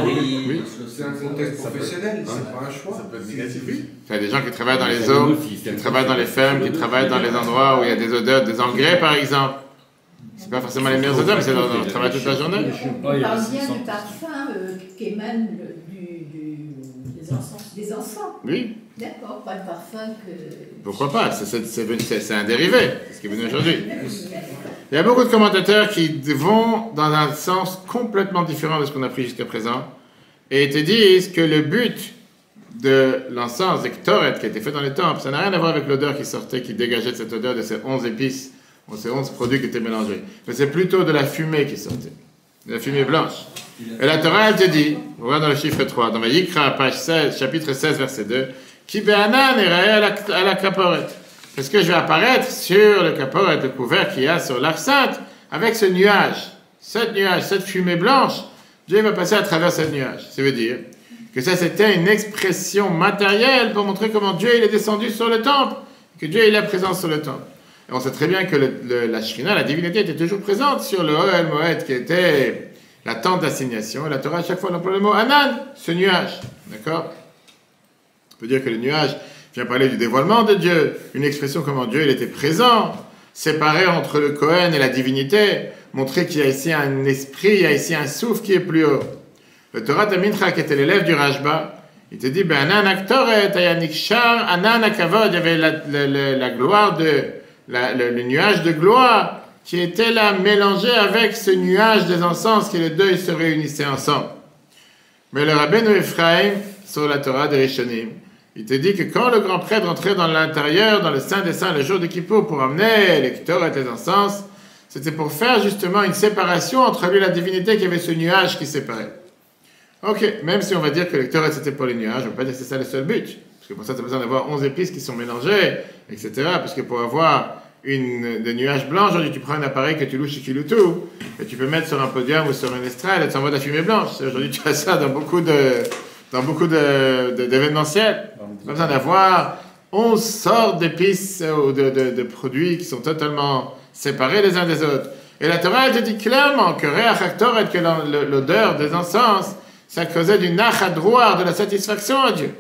Oui. C'est un contexte professionnel, c'est pas un choix. Ça peut être négatif, oui. T'as des gens qui travaillent dans les eaux, qui travaillent dans les fermes, qui travaillent dans les endroits où il y a des odeurs, des engrais par exemple. C'est pas forcément les meilleures odeurs, mais c'est dans le travail toute la journée. On parle bien du parfum qu'émane des encens. Oui. D'accord, pas le parfum que. Pourquoi pas? C'est un dérivé, c'est ce qui est venu aujourd'hui. Il y a beaucoup de commentateurs qui vont dans un sens complètement différent de ce qu'on a pris jusqu'à présent et te disent que le but de l'encens, des ktoret, qui a été fait dans les temples, ça n'a rien à voir avec l'odeur qui sortait, qui dégageait de cette odeur de ces 11 épices, ou ces 11 produits qui étaient mélangés. Mais c'est plutôt de la fumée qui sortait, de la fumée blanche. Et la Torah, elle te dit, on va dans le chiffre 3, dans Vayikra, page 16, chapitre 16, verset 2, Ki be'anan irae à la kaporet. Parce que je vais apparaître sur le kaporet, le couvert qu'il y a sur l'arche sainte, avec ce nuage, cette fumée blanche. Dieu va passer à travers ce nuage. Ça veut dire que ça, c'était une expression matérielle pour montrer comment Dieu il est descendu sur le temple, que Dieu il est présent sur le temple. Et on sait très bien que la Shrina, la divinité, était toujours présente sur le Ohel Moed, qui était la tente d'assignation. Et la Torah, à chaque fois, on emploie le mot Anan, ce nuage. D'accord? On peut dire que le nuage vient parler du dévoilement de Dieu, une expression comment Dieu il était présent, séparé entre le Kohen et la divinité, montrer qu'il y a ici un esprit, il y a ici un souffle qui est plus haut. Le Torah Tamincha, qui était l'élève du Rashba, il te dit, ben Anan Aktoret, Ayanikshar, Anan Akavod, il y avait la gloire le nuage de gloire qui était là mélangé avec ce nuage des encens, qui les deux ils se réunissaient ensemble. Mais le Rabbeinu Ephraim, sur la Torah de Rishonim, il te dit que quand le grand prêtre rentrait dans l'intérieur, dans le Saint des Saints, le jour de Kippour, pour amener les Ktoret et les encens, c'était pour faire justement une séparation entre lui et la divinité, qui avait ce nuage qui séparait. Ok, même si on va dire que les Ktoret c'était pour les nuages, on ne va pas dire que c'est ça le seul but. Parce que pour ça, tu as besoin d'avoir 11 épices qui sont mélangées, etc. Parce que pour avoir des nuages blancs, aujourd'hui tu prends un appareil que tu loues chez Kiloutou, et tu peux mettre sur un podium ou sur une estrade et tu envoies de la fumée blanche. Aujourd'hui tu as ça dans beaucoup d'événementiels. Tu n'as pas besoin d'avoir 11 sortes d'épices ou de produits qui sont totalement séparés les uns des autres. Et la Torah, elle te dit clairement que que l'odeur des encens, ça causait du nachadrouar, de la satisfaction à Dieu.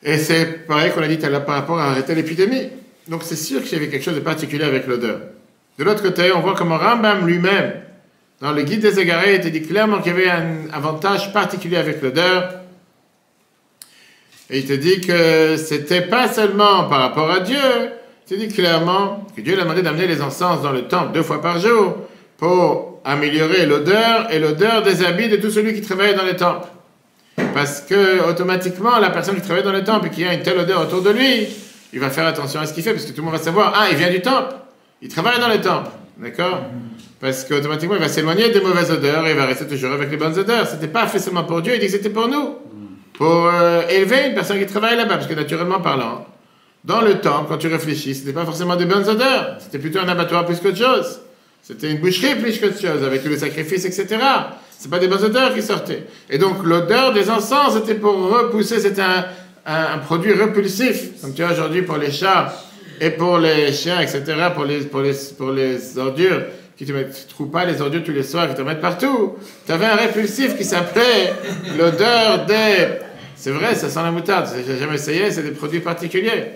Et c'est pareil qu'on a dit par rapport à arrêter l'épidémie. Donc c'est sûr qu'il y avait quelque chose de particulier avec l'odeur. De l'autre côté, on voit comment Rambam lui-même, dans le Guide des Égarés, il te dit clairement qu'il y avait un avantage particulier avec l'odeur. Et il te dit que c'était pas seulement par rapport à Dieu, il te dit clairement que Dieu lui a demandé d'amener les encens dans le temple 2 fois par jour pour améliorer l'odeur et l'odeur des habits de tout celui qui travaille dans le temple. Parce que automatiquement, la personne qui travaille dans le temple et qui a une telle odeur autour de lui, il va faire attention à ce qu'il fait, parce que tout le monde va savoir, ah, il vient du temple, il travaille dans le temple, d'accord? Parce qu'automatiquement, il va s'éloigner des mauvaises odeurs et il va rester toujours avec les bonnes odeurs. C'était pas fait seulement pour Dieu, il dit que c'était pour nous, pour élever une personne qui travaille là-bas, parce que naturellement parlant, dans le temple, quand tu réfléchis, c'était pas forcément des bonnes odeurs, c'était plutôt un abattoir plus qu'autre chose. C'était une boucherie plus qu'autre chose, avec tous les sacrifices, etc. C'est pas des bonnes odeurs qui sortaient. Et donc, l'odeur des encens, c'était pour repousser, c'était un produit repulsif, comme tu as aujourd'hui pour les chats et pour les chiens, etc., pour les ordures, qui te mettent, tu trouves pas les ordures tous les soirs, qui te mettent partout. Tu avais un répulsif qui s'appelait l'odeur des... C'est vrai, ça sent la moutarde, j'ai jamais essayé, c'est des produits particuliers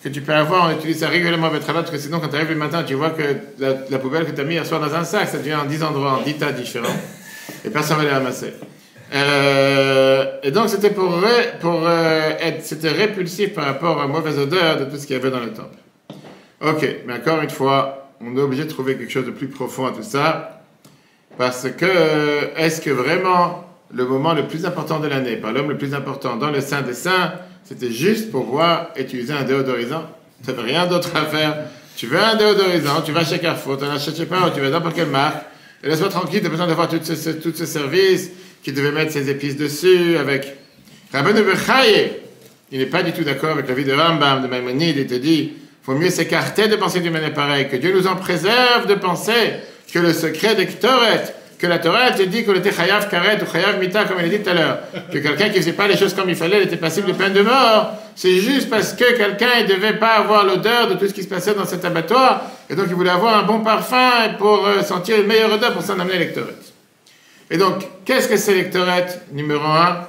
que tu peux avoir, on utilise ça régulièrement avec parce que sinon quand tu arrives le matin, tu vois que la poubelle que tu as mis hier soir dans un sac, ça devient en 10 endroits, en 10 tas différents, et personne ne va les ramasser. Et donc c'était c'était répulsif par rapport à la mauvaise odeur de tout ce qu'il y avait dans le temple. Ok, mais encore une fois, on est obligé de trouver quelque chose de plus profond à tout ça, parce que est-ce que vraiment le moment le plus important de l'année, par l'homme le plus important dans le Saint des Saints, c'était juste pour pouvoir utiliser un déodorisant? Tu n'avais rien d'autre à faire. Tu veux un déodorisant, tu vas chez Carrefour, tu en achètes, je sais pas, tu vas n'importe quelle marque, et laisse-moi tranquille, tu as besoin d'avoir tout ce service qui devait mettre ses épices dessus, avec... Rabbeinu Bechaye, il n'est pas du tout d'accord avec la vie de Rambam, de Maïmonide, il te dit, il faut mieux s'écarter de penser d'une manière pareille, que Dieu nous en préserve de penser que le secret des Ktoret, que la Torah te dit qu'on était chayav karet ou chayav mita, comme elle a dit tout à l'heure, que quelqu'un qui ne faisait pas les choses comme il fallait, il était passible de peine de mort, c'est juste parce que quelqu'un ne devait pas avoir l'odeur de tout ce qui se passait dans cet abattoir, et donc il voulait avoir un bon parfum pour sentir une meilleure odeur pour s'en amener les Ktoret. Et donc, qu'est-ce que c'est les Ktoret? Numéro 1.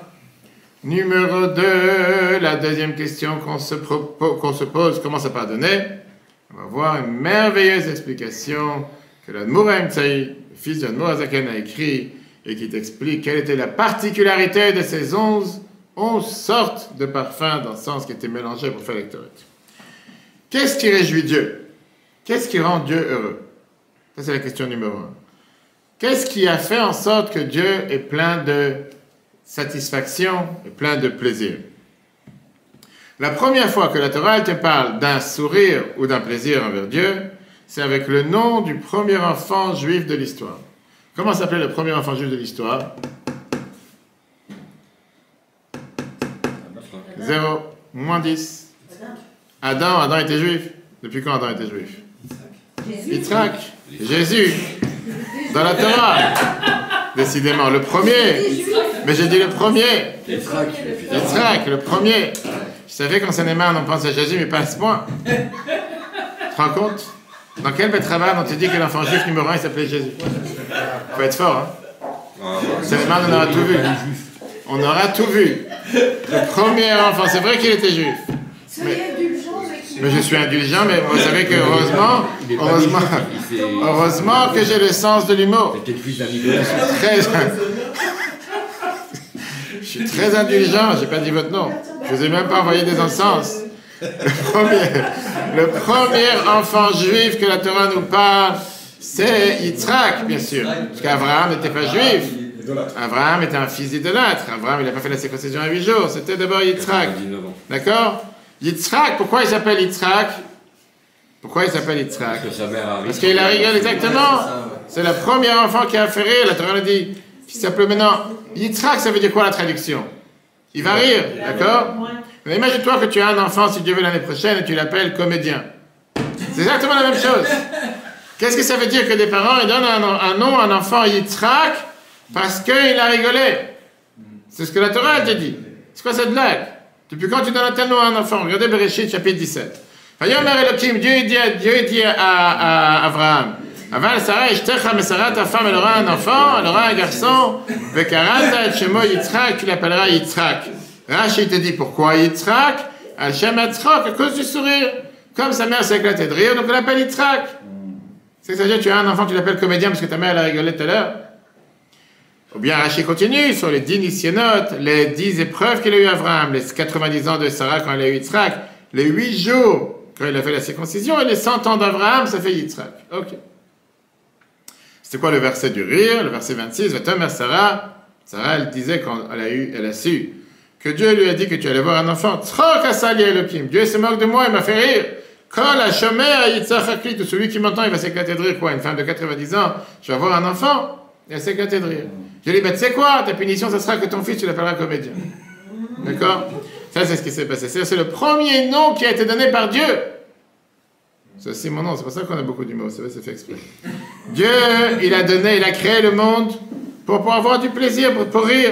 Numéro 2, la deuxième question qu'on se pose, comment ça pardonner? On va voir une merveilleuse explication que l'Admour HaEmtsaï, le fils de l'Admour HaZaken, a écrit et qui t'explique quelle était la particularité de ces 11 sortes de parfums d'encens qui étaient mélangés pour faire les Ktoret. Qu'est-ce qui réjouit Dieu? Qu'est-ce qui rend Dieu heureux? Ça, c'est la question numéro 1. Qu'est-ce qui a fait en sorte que Dieu est plein de satisfaction et plein de plaisir? La première fois que la Torah te parle d'un sourire ou d'un plaisir envers Dieu, c'est avec le nom du premier enfant juif de l'histoire. Comment s'appelait le premier enfant juif de l'histoire? 0, moins 10. Adam était juif. Depuis quand Adam était juif? Yitzhak. Jésus. Dans la Torah. Décidément, le premier. Mais j'ai dit le premier. Yitzhak, le premier. Je savais qu'en Seine-et-Marne, on pense à Jésus, mais pas à ce point. Tu te rends compte? Dans quel Betrabar on te dit que l'enfant juif numéro 1 il s'appelait Jésus? Faut être fort, hein? Seine-et-Marne, on aura tout vu. On aura tout vu. Le premier enfant, c'est vrai qu'il était juif. Mais je suis indulgent, mais vous savez que heureusement que j'ai le sens de l'humour. Je suis très indulgent, j'ai pas dit votre nom. Je vous ai même pas envoyé des encens. Le premier enfant juif que la Torah nous parle, c'est Yitzhak, bien sûr. Parce qu'Abraham n'était pas juif. Idolâtre. Abraham était un fils d'idolâtre. Abraham, il n'a pas fait la circoncision à 8 jours. C'était d'abord Yitzhak. 19 ans. D'accord? Yitzhak, pourquoi il s'appelle Yitzhak? Pourquoi il s'appelle Yitzhak? Parce que sa mère arrive. Parce qu'il a rigolé exactement. C'est le premier enfant qui a fait rire. La Torah nous dit qu'il s'appelle maintenant Yitzhak. Ça veut dire quoi la traduction? Il va rire, d'accord? Mais imagine-toi que tu as un enfant, si Dieu veut, l'année prochaine, et tu l'appelles comédien. C'est exactement la même chose. Qu'est-ce que ça veut dire que des parents ils donnent un nom à un enfant Yitzhak parce qu'il a rigolé? C'est ce que la Torah te dit. C'est quoi cette blague? Depuis quand tu donnes un tel nom à un enfant? Regardez Bereshit, chapitre 17. Vayomer Elohim, Dieu dit à Abraham, Aval Sarah Ishtecha, mais Sarah, ta femme, elle aura un enfant, elle aura un garçon, Vekarata et Shemo Yitzhak, tu l'appelleras Yitzhak. Rashi te dit pourquoi Yitzhak? Al-Shem Yitzhak, à cause du sourire. Comme sa mère s'est éclatée de rire, donc on l'appelle Yitzhak. C'est-à-dire, tu as un enfant, tu l'appelles comédien parce que ta mère elle a rigolé tout à l'heure. Ou bien Rashi continue sur les 10 nisyonotes, les 10 épreuves qu'il a eu Abraham, les 90 ans de Sarah quand elle a eu Yitzhak, les 8 jours quand il a fait la circoncision, et les 100 ans d'Abraham, ça fait Yitzhak. Ok. C'était quoi le verset du rire? Le verset 26, Vatomer Sarah, elle disait quand elle a su que Dieu lui a dit que tu allais voir un enfant. Trok asali Elohim. Dieu se moque de moi, il m'a fait rire. Kol ha-shomer ha-Yitzhak hakli. Tout celui qui m'entend, il va s'éclater de rire. Quoi? Une femme de 90 ans, je vais voir un enfant, elle s'éclater de rire. Je lui ai dit, tu sais quoi? Ta punition, ça sera que ton fils, tu l'appelleras comédien. D'accord? Ça, c'est ce qui s'est passé. C'est le premier nom qui a été donné par Dieu. C'est aussi mon nom, c'est pour ça qu'on a beaucoup d'humour, c'est fait exprès. Dieu, il a créé le monde pour avoir du plaisir, pour rire.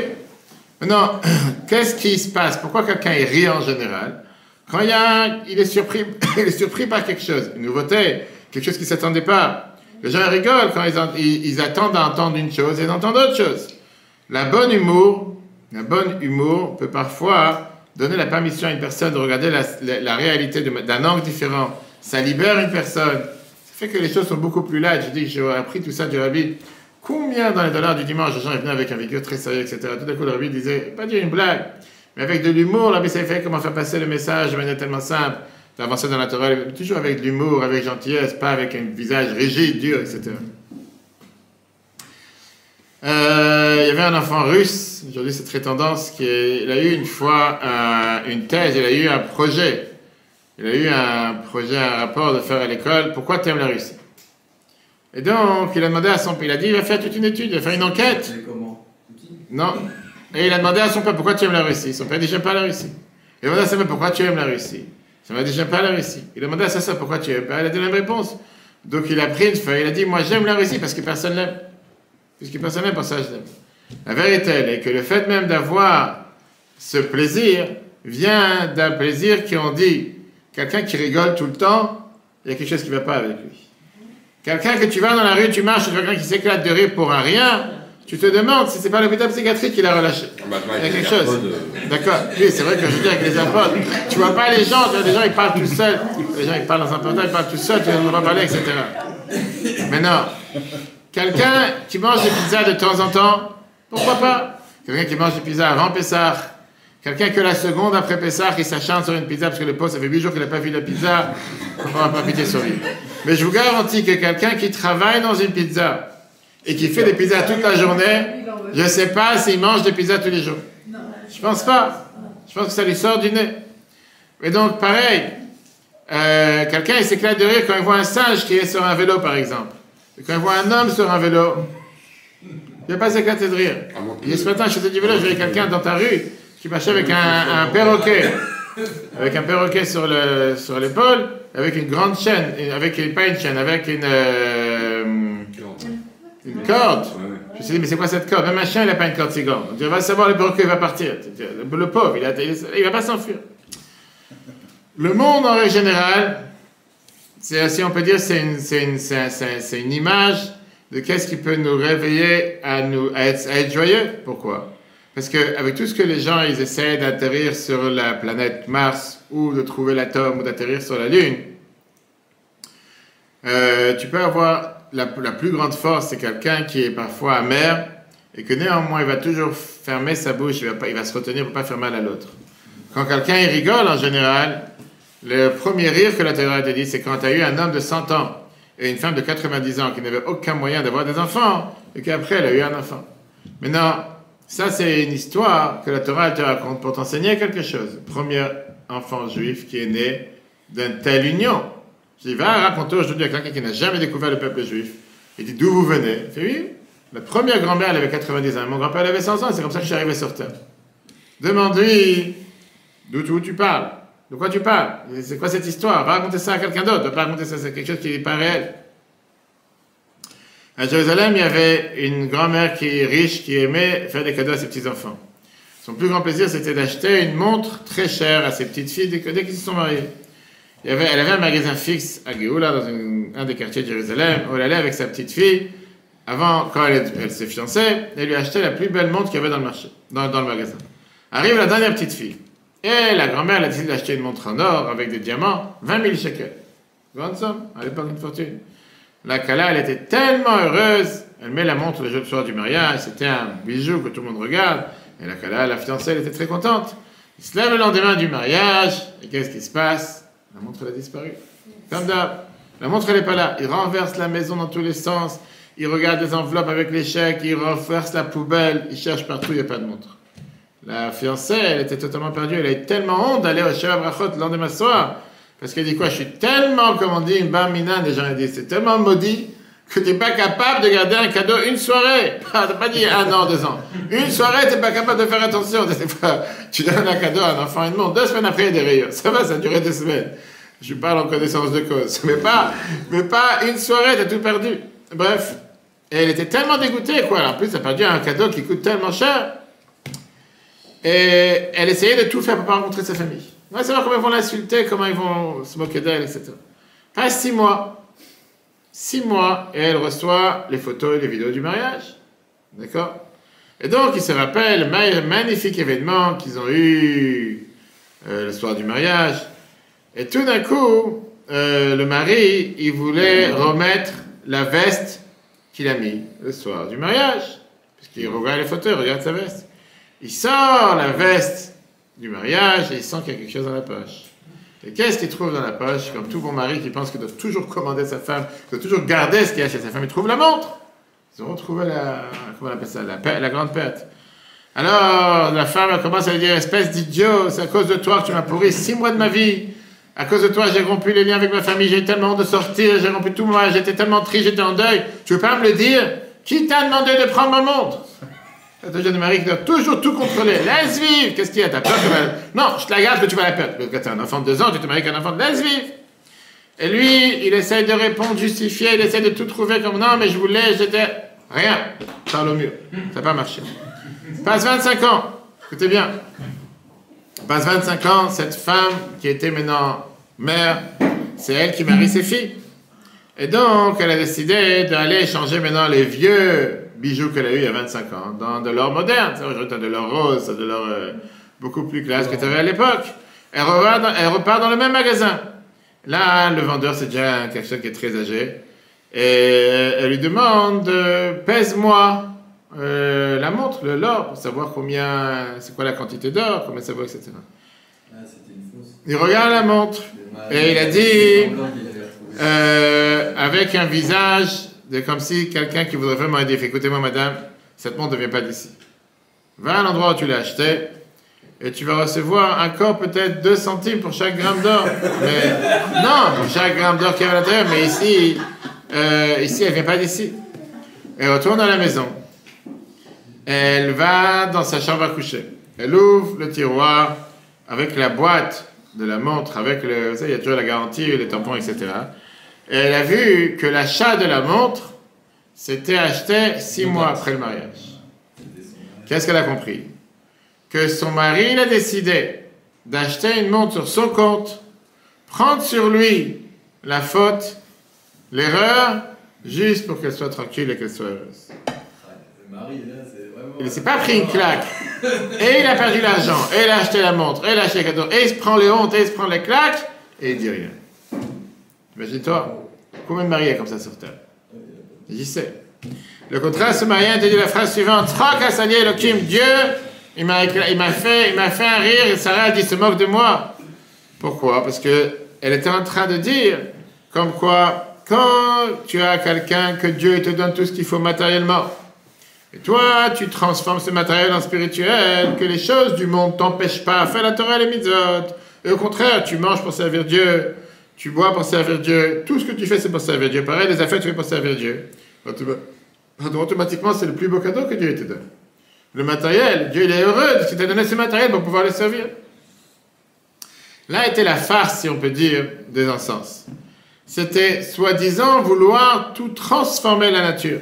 Maintenant, qu'est-ce qui se passe? Pourquoi quelqu'un rit en général? Quand il est surpris par quelque chose, une nouveauté, quelque chose qu'il ne s'attendait pas. Les gens rigolent quand ils attendent à entendre une chose et d'entendre autre chose. La bonne humour peut parfois donner la permission à une personne de regarder la réalité d'un angle différent. Ça libère une personne. Ça fait que les choses sont beaucoup plus light. Je dis, j'ai appris tout ça du Rabbi. Combien dans les dollars du dimanche, les gens venaient avec un véhicule très sérieux, etc. Tout d'un coup, le Rabbi disait, pas dire une blague, mais avec de l'humour, le Rabbi savait comment faire passer le message de manière tellement simple, d'avancer dans la Torah, toujours avec de l'humour, avec gentillesse, pas avec un visage rigide, dur, etc. Il y avait un enfant russe, aujourd'hui c'est très tendance, il a eu une fois une thèse, il a eu un projet. Il a eu un projet, un rapport de faire à l'école. Pourquoi tu aimes la Russie? Et donc, il a demandé à son père, il a dit, il va faire toute une étude, il va faire une enquête. Comment? Non. Et il a demandé à son père, pourquoi tu aimes la Russie? Son père dit, j'aime pas la Russie. Il a demandé à sa mère, pourquoi tu aimes la Russie? Sa mère dit, j'aime pas la Russie. Il a demandé à sa soeur, pourquoi tu aimes pas? Elle a donné la même réponse. Donc, il a pris une feuille, il a dit, moi j'aime la Russie parce que personne l'aime. Puisque personne n'aime, pour ça je l'aime. La vérité, elle est que le fait même d'avoir ce plaisir vient d'un plaisir qu'on dit. Quelqu'un qui rigole tout le temps, il y a quelque chose qui ne va pas avec lui. Quelqu'un que tu vas dans la rue, tu marches, tu vois quelqu'un qui s'éclate de rire pour un rien, tu te demandes si c'est pas l'hôpital psychiatrique qui l'a relâché. Il y a quelque chose. D'accord. Oui, c'est vrai que je dis avec les apôtres, tu vois pas les gens, les gens ils parlent tout seuls. Les gens ils parlent dans un portail, ils parlent tout seuls, tu ne vas pas parler, etc. Mais non. Quelqu'un qui mange des pizzas de temps en temps, pourquoi pas? Quelqu'un qui mange des pizzas avant Pessah. Quelqu'un que la seconde après Pessah, qui s'acharne sur une pizza parce que le pauvre, ça fait 8 jours qu'il n'a pas vu la pizza, on ne va pas pitié sur lui. Mais je vous garantis que quelqu'un qui travaille dans une pizza et qui fait des pizzas toute la journée, je ne sais pas s'il mange des pizzas tous les jours. Je pense pas. Je pense que ça lui sort du nez. Et donc, pareil, quelqu'un il s'éclate de rire quand il voit un singe qui est sur un vélo, par exemple. Et quand il voit un homme sur un vélo, il ne va pas s'éclater de rire. Et ce matin, je faisais du vélo, je voyais quelqu'un dans ta rue qui marchait avec un perroquet, avec un perroquet sur l'épaule, avec une grande chaîne, pas une chaîne, avec une corde. Je me suis dit, mais c'est quoi cette corde? Même un chien, il n'a pas une corde si grande. On va savoir, le perroquet va partir. Le pauvre, il ne va pas s'enfuir. Le monde, en règle générale, si on peut dire, c'est une image de qu'est-ce qui peut nous réveiller à être joyeux. Pourquoi? Parce qu'avec tout ce que les gens ils essaient d'atterrir sur la planète Mars ou de trouver l'atome ou d'atterrir sur la Lune, tu peux avoir la plus grande force, c'est quelqu'un qui est parfois amer et que néanmoins il va toujours fermer sa bouche, il va se retenir pour ne pas faire mal à l'autre. Quand quelqu'un il rigole en général, le premier rire que la Torah te dit, c'est quand tu as eu un homme de 100 ans et une femme de 90 ans qui n'avait aucun moyen d'avoir des enfants et qu'après elle a eu un enfant. Maintenant, ça c'est une histoire que la Torah elle te raconte pour t'enseigner quelque chose. Premier enfant juif qui est né d'une telle union. Je dis, va raconter aujourd'hui à quelqu'un qui n'a jamais découvert le peuple juif. Il dit, d'où vous venez? Il fait, oui, la première grand-mère elle avait 90 ans, mon grand-père elle avait 100 ans, c'est comme ça que je suis arrivé sur terre. Demande-lui d'où tu parles. De quoi tu parles? C'est quoi cette histoire? Va raconter ça à quelqu'un d'autre. Ne pas raconter ça, c'est quelque chose qui n'est pas réel. À Jérusalem, il y avait une grand-mère qui est riche, qui aimait faire des cadeaux à ses petits-enfants. Son plus grand plaisir, c'était d'acheter une montre très chère à ses petites filles dès qu'ils se sont mariés. Elle avait un magasin fixe à Géoula, dans un des quartiers de Jérusalem, où elle allait avec sa petite fille. Avant, quand elle se fiançait, elle lui achetait la plus belle montre qu'il y avait dans le marché, dans le magasin. Arrive la dernière petite fille. Et la grand-mère elle a décidé d'acheter une montre en or avec des diamants, 20 000 shekels. Grande somme, à l'époque une fortune. La Kala, elle était tellement heureuse, elle met la montre le jour soir du mariage, c'était un bijou que tout le monde regarde. Et la Kala, la fiancée, elle était très contente. Il se lève le lendemain du mariage, et qu'est-ce qui se passe? La montre, elle a disparu. Comme d'hab. La montre, elle n'est pas là. Il renverse la maison dans tous les sens, il regarde les enveloppes avec les chèques, il renverse la poubelle, il cherche partout, il n'y a pas de montre. La fiancée, elle était totalement perdue. Elle a eu tellement honte d'aller au Sheva Brachot le lendemain soir. Parce qu'elle dit quoi? Je suis tellement, comme on dit, une bamina, des gens disent, c'est tellement maudit que tu n'es pas capable de garder un cadeau une soirée. Tu n'as pas dit 1 an, 2 ans. Une soirée, tu n'es pas capable de faire attention. Tu donnes un cadeau à un enfant et une montre. 2 semaines après, il y a des rayures. Ça va, ça a duré 2 semaines. Je parle en connaissance de cause. Mais pas une soirée, tu as tout perdu. Bref. Et elle était tellement dégoûtée, quoi. En plus, elle a perdu un cadeau qui coûte tellement cher. Et elle essayait de tout faire pour ne pas rencontrer sa famille. On va savoir comment ils vont l'insulter, comment ils vont se moquer d'elle, etc. Passe 6 mois. 6 mois, et elle reçoit les photos et les vidéos du mariage. D'accord? Et donc, il se rappelle le magnifique événement qu'ils ont eu le soir du mariage. Et tout d'un coup, le mari, il voulait remettre la veste qu'il a mis le soir du mariage. Puisqu'il regarde les photos, il regarde sa veste. Il sort la veste du mariage et il sent qu'il y a quelque chose dans la poche. Et qu'est-ce qu'il trouve dans la poche? Comme tout bon mari qui pense qu'il doit toujours commander sa femme, qu'il doit toujours garder ce qu'il y a chez sa femme, il trouve la montre. Ils ont retrouvé comment on appelle ça, la grande perte. Alors, la femme elle commence à lui dire, espèce d'idiot, c'est à cause de toi que tu m'as pourri 6 mois de ma vie. À cause de toi, j'ai rompu les liens avec ma famille, j'ai eu tellement honte de sortir, j'ai rompu tout moi, j'étais tellement triste, j'étais en deuil. Tu veux pas me le dire? Qui t'a demandé de prendre ma montre? C'est un jeune mari qui doit toujours tout contrôler. Laisse vivre! Qu'est-ce qu'il y a? T'as peur que non, je te la garde que tu vas la perdre. Parce que t'es un enfant de 2 ans, tu te maries avec un enfant de laisse vivre! Et lui, il essaye de répondre, justifier, il essaye de tout trouver comme non, mais je voulais, j'étais. Rien. Parle au mieux. Ça n'a pas marché. Passe 25 ans. Écoutez bien. Passe 25 ans, cette femme qui était maintenant mère, c'est elle qui marie ses filles. Et donc, elle a décidé d'aller échanger maintenant les vieux bijoux qu'elle a eu il y a 25 ans dans de l'or moderne. Aujourd'hui, tu as de l'or rose, de l'or beaucoup plus classe que tu avais à l'époque. Elle repart dans le même magasin. Là, le vendeur, c'est déjà quelqu'un qui est très âgé. Et elle lui demande, pèse-moi la montre, l'or, pour savoir combien, c'est quoi la quantité d'or, combien ça vaut, etc. Ah, c'était une fausse. Il regarde la montre et il a dit, avec un visage de comme si quelqu'un qui voudrait vraiment aider. Écoutez-moi, madame, cette montre ne vient pas d'ici. Va à l'endroit où tu l'as acheté et tu vas recevoir encore peut-être 2 centimes pour chaque gramme d'or. Mais non, pour chaque gramme d'or qui est à l'intérieur, mais ici, elle ne vient pas d'ici. Elle retourne à la maison. Elle va dans sa chambre à coucher. Elle ouvre le tiroir avec la boîte de la montre, avec le, vous savez, il y a toujours la garantie, les tampons, etc. Et elle a vu que l'achat de la montre s'était acheté 6 mois après le mariage. Qu'est-ce qu'elle a compris? Que son mari, il a décidé d'acheter une montre sur son compte, prendre sur lui la faute, l'erreur, juste pour qu'elle soit tranquille et qu'elle soit heureuse. Le mari, là, c'est vraiment. Il ne s'est pas pris une claque. Et il a perdu l'argent, et il a acheté la montre, et il a acheté les cadeaux, et il se prend les hontes, et il se prend les claques, et il dit rien. Imagine-toi, combien de mariés comme ça sur terre? J'y sais. Le contraire, ce marié a dit la phrase suivante: Dieu, il m'a fait un rire, et Sarah a dit, se moque de moi. Pourquoi? Parce qu'elle était en train de dire, comme quoi, quand tu as quelqu'un que Dieu te donne tout ce qu'il faut matériellement, Et toi, tu transformes ce matériel en spirituel, que les choses du monde t'empêchent pas à faire la Torah et les mitzvot. Et au contraire, tu manges pour servir Dieu, tu bois pour servir Dieu, tout ce que tu fais, c'est pour servir Dieu. Pareil, les affaires, tu fais pour servir Dieu. Automatiquement, c'est le plus beau cadeau que Dieu te donne. Le matériel, Dieu il est heureux de t'a donné ce matériel pour pouvoir le servir. Là était la farce, si on peut dire, des encens. C'était, soi-disant, vouloir tout transformer la nature.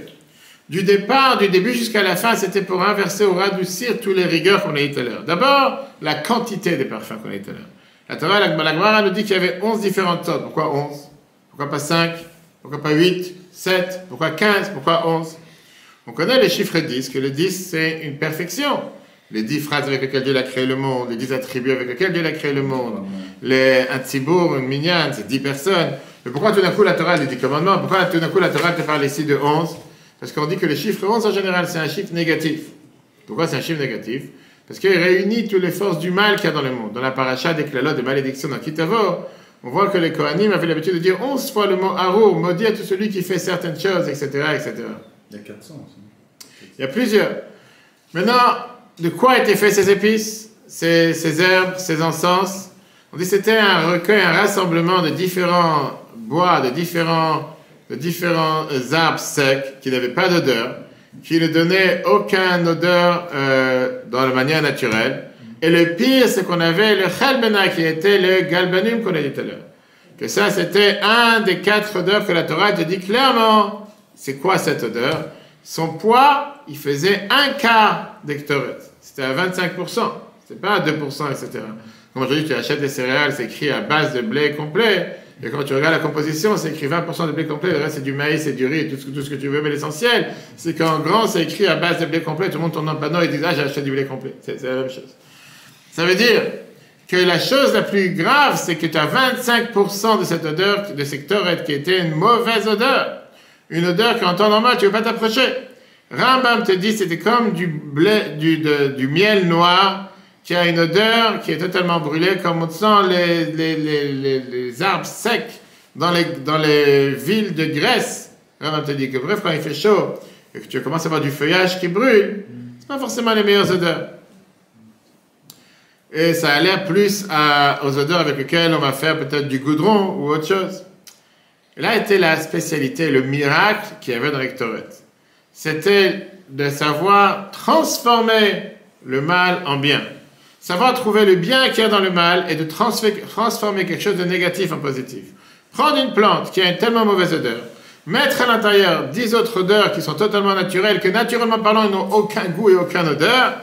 Du début jusqu'à la fin, c'était pour inverser ou radoucir tous les rigueurs qu'on a dit tout à l'heure. D'abord, la quantité des parfums qu'on a dit tout à l'heure. La Torah, la Gemara nous dit qu'il y avait 11 différentes sortes. Pourquoi 11? Pourquoi pas 5? Pourquoi pas 8? 7? Pourquoi 15? Pourquoi 11? On connaît les chiffres 10, que le 10 c'est une perfection. Les 10 phrases avec lesquelles Dieu a créé le monde, les 10 attributs avec lesquels Dieu a créé le monde, un tzibour, une minyan, c'est 10 personnes. Mais pourquoi tout d'un coup la Torah, les 10 commandements, pourquoi tout d'un coup la Torah te parle ici de 11? Parce qu'on dit que le chiffre 11 en général c'est un chiffre négatif. Pourquoi c'est un chiffre négatif? Parce qu'il réunit toutes les forces du mal qu'il y a dans le monde. Dans la paracha des clalot de malédiction dans Kitavo, on voit que les Kohanim avaient l'habitude de dire 11 fois le mot Harour, maudit à tout celui qui fait certaines choses, etc., etc. Il y a 400 aussi. Il y a plusieurs. Maintenant, de quoi étaient faits ces épices, ces herbes, ces encens? On dit que c'était un recueil, un rassemblement de différents bois, de différents arbres secs qui n'avaient pas d'odeur, qui ne donnaient aucune odeur dans la manière naturelle. Et le pire, c'est qu'on avait le chalbena, qui était le galbanum qu'on a dit tout à l'heure. Que ça, c'était un des 4 odeurs que la Torah te dit clairement. C'est quoi cette odeur? Son poids, il faisait 1/4 d'hectorette. C'était à 25%. C'était pas à 2%, etc. Comme aujourd'hui, tu achètes des céréales, c'est écrit à base de blé complet. Et quand tu regardes la composition, c'est écrit 20% de blé complet, le reste c'est du maïs, c'est du riz, tout ce que tu veux. Mais l'essentiel, c'est qu'en grand, c'est écrit à base de blé complet. Tout le monde tourne dans le panneau et dit, ah, j'ai acheté du blé complet. C'est la même chose. Ça veut dire que la chose la plus grave, c'est que tu as 25% de cette odeur, de cette torette, qui était une mauvaise odeur. Une odeur qu'en temps normal, tu ne veux pas t'approcher. Rambam te dit, c'était comme du miel noir, qui a une odeur qui est totalement brûlée, comme on sent les arbres secs dans les villes de Grèce. Rambam te dit que bref, quand il fait chaud, et que tu commences à avoir du feuillage qui brûle, c'est pas forcément les meilleures odeurs. Et ça a l'air plus aux odeurs avec lesquelles on va faire peut-être du goudron ou autre chose. Et là était la spécialité, le miracle qu'il y avait dans l'Ektoret. C'était de savoir transformer le mal en bien. Savoir trouver le bien qu'il y a dans le mal et de transformer quelque chose de négatif en positif. Prendre une plante qui a une tellement mauvaise odeur, mettre à l'intérieur 10 autres odeurs qui sont totalement naturelles, que naturellement parlant, ils n'ont aucun goût et aucune odeur,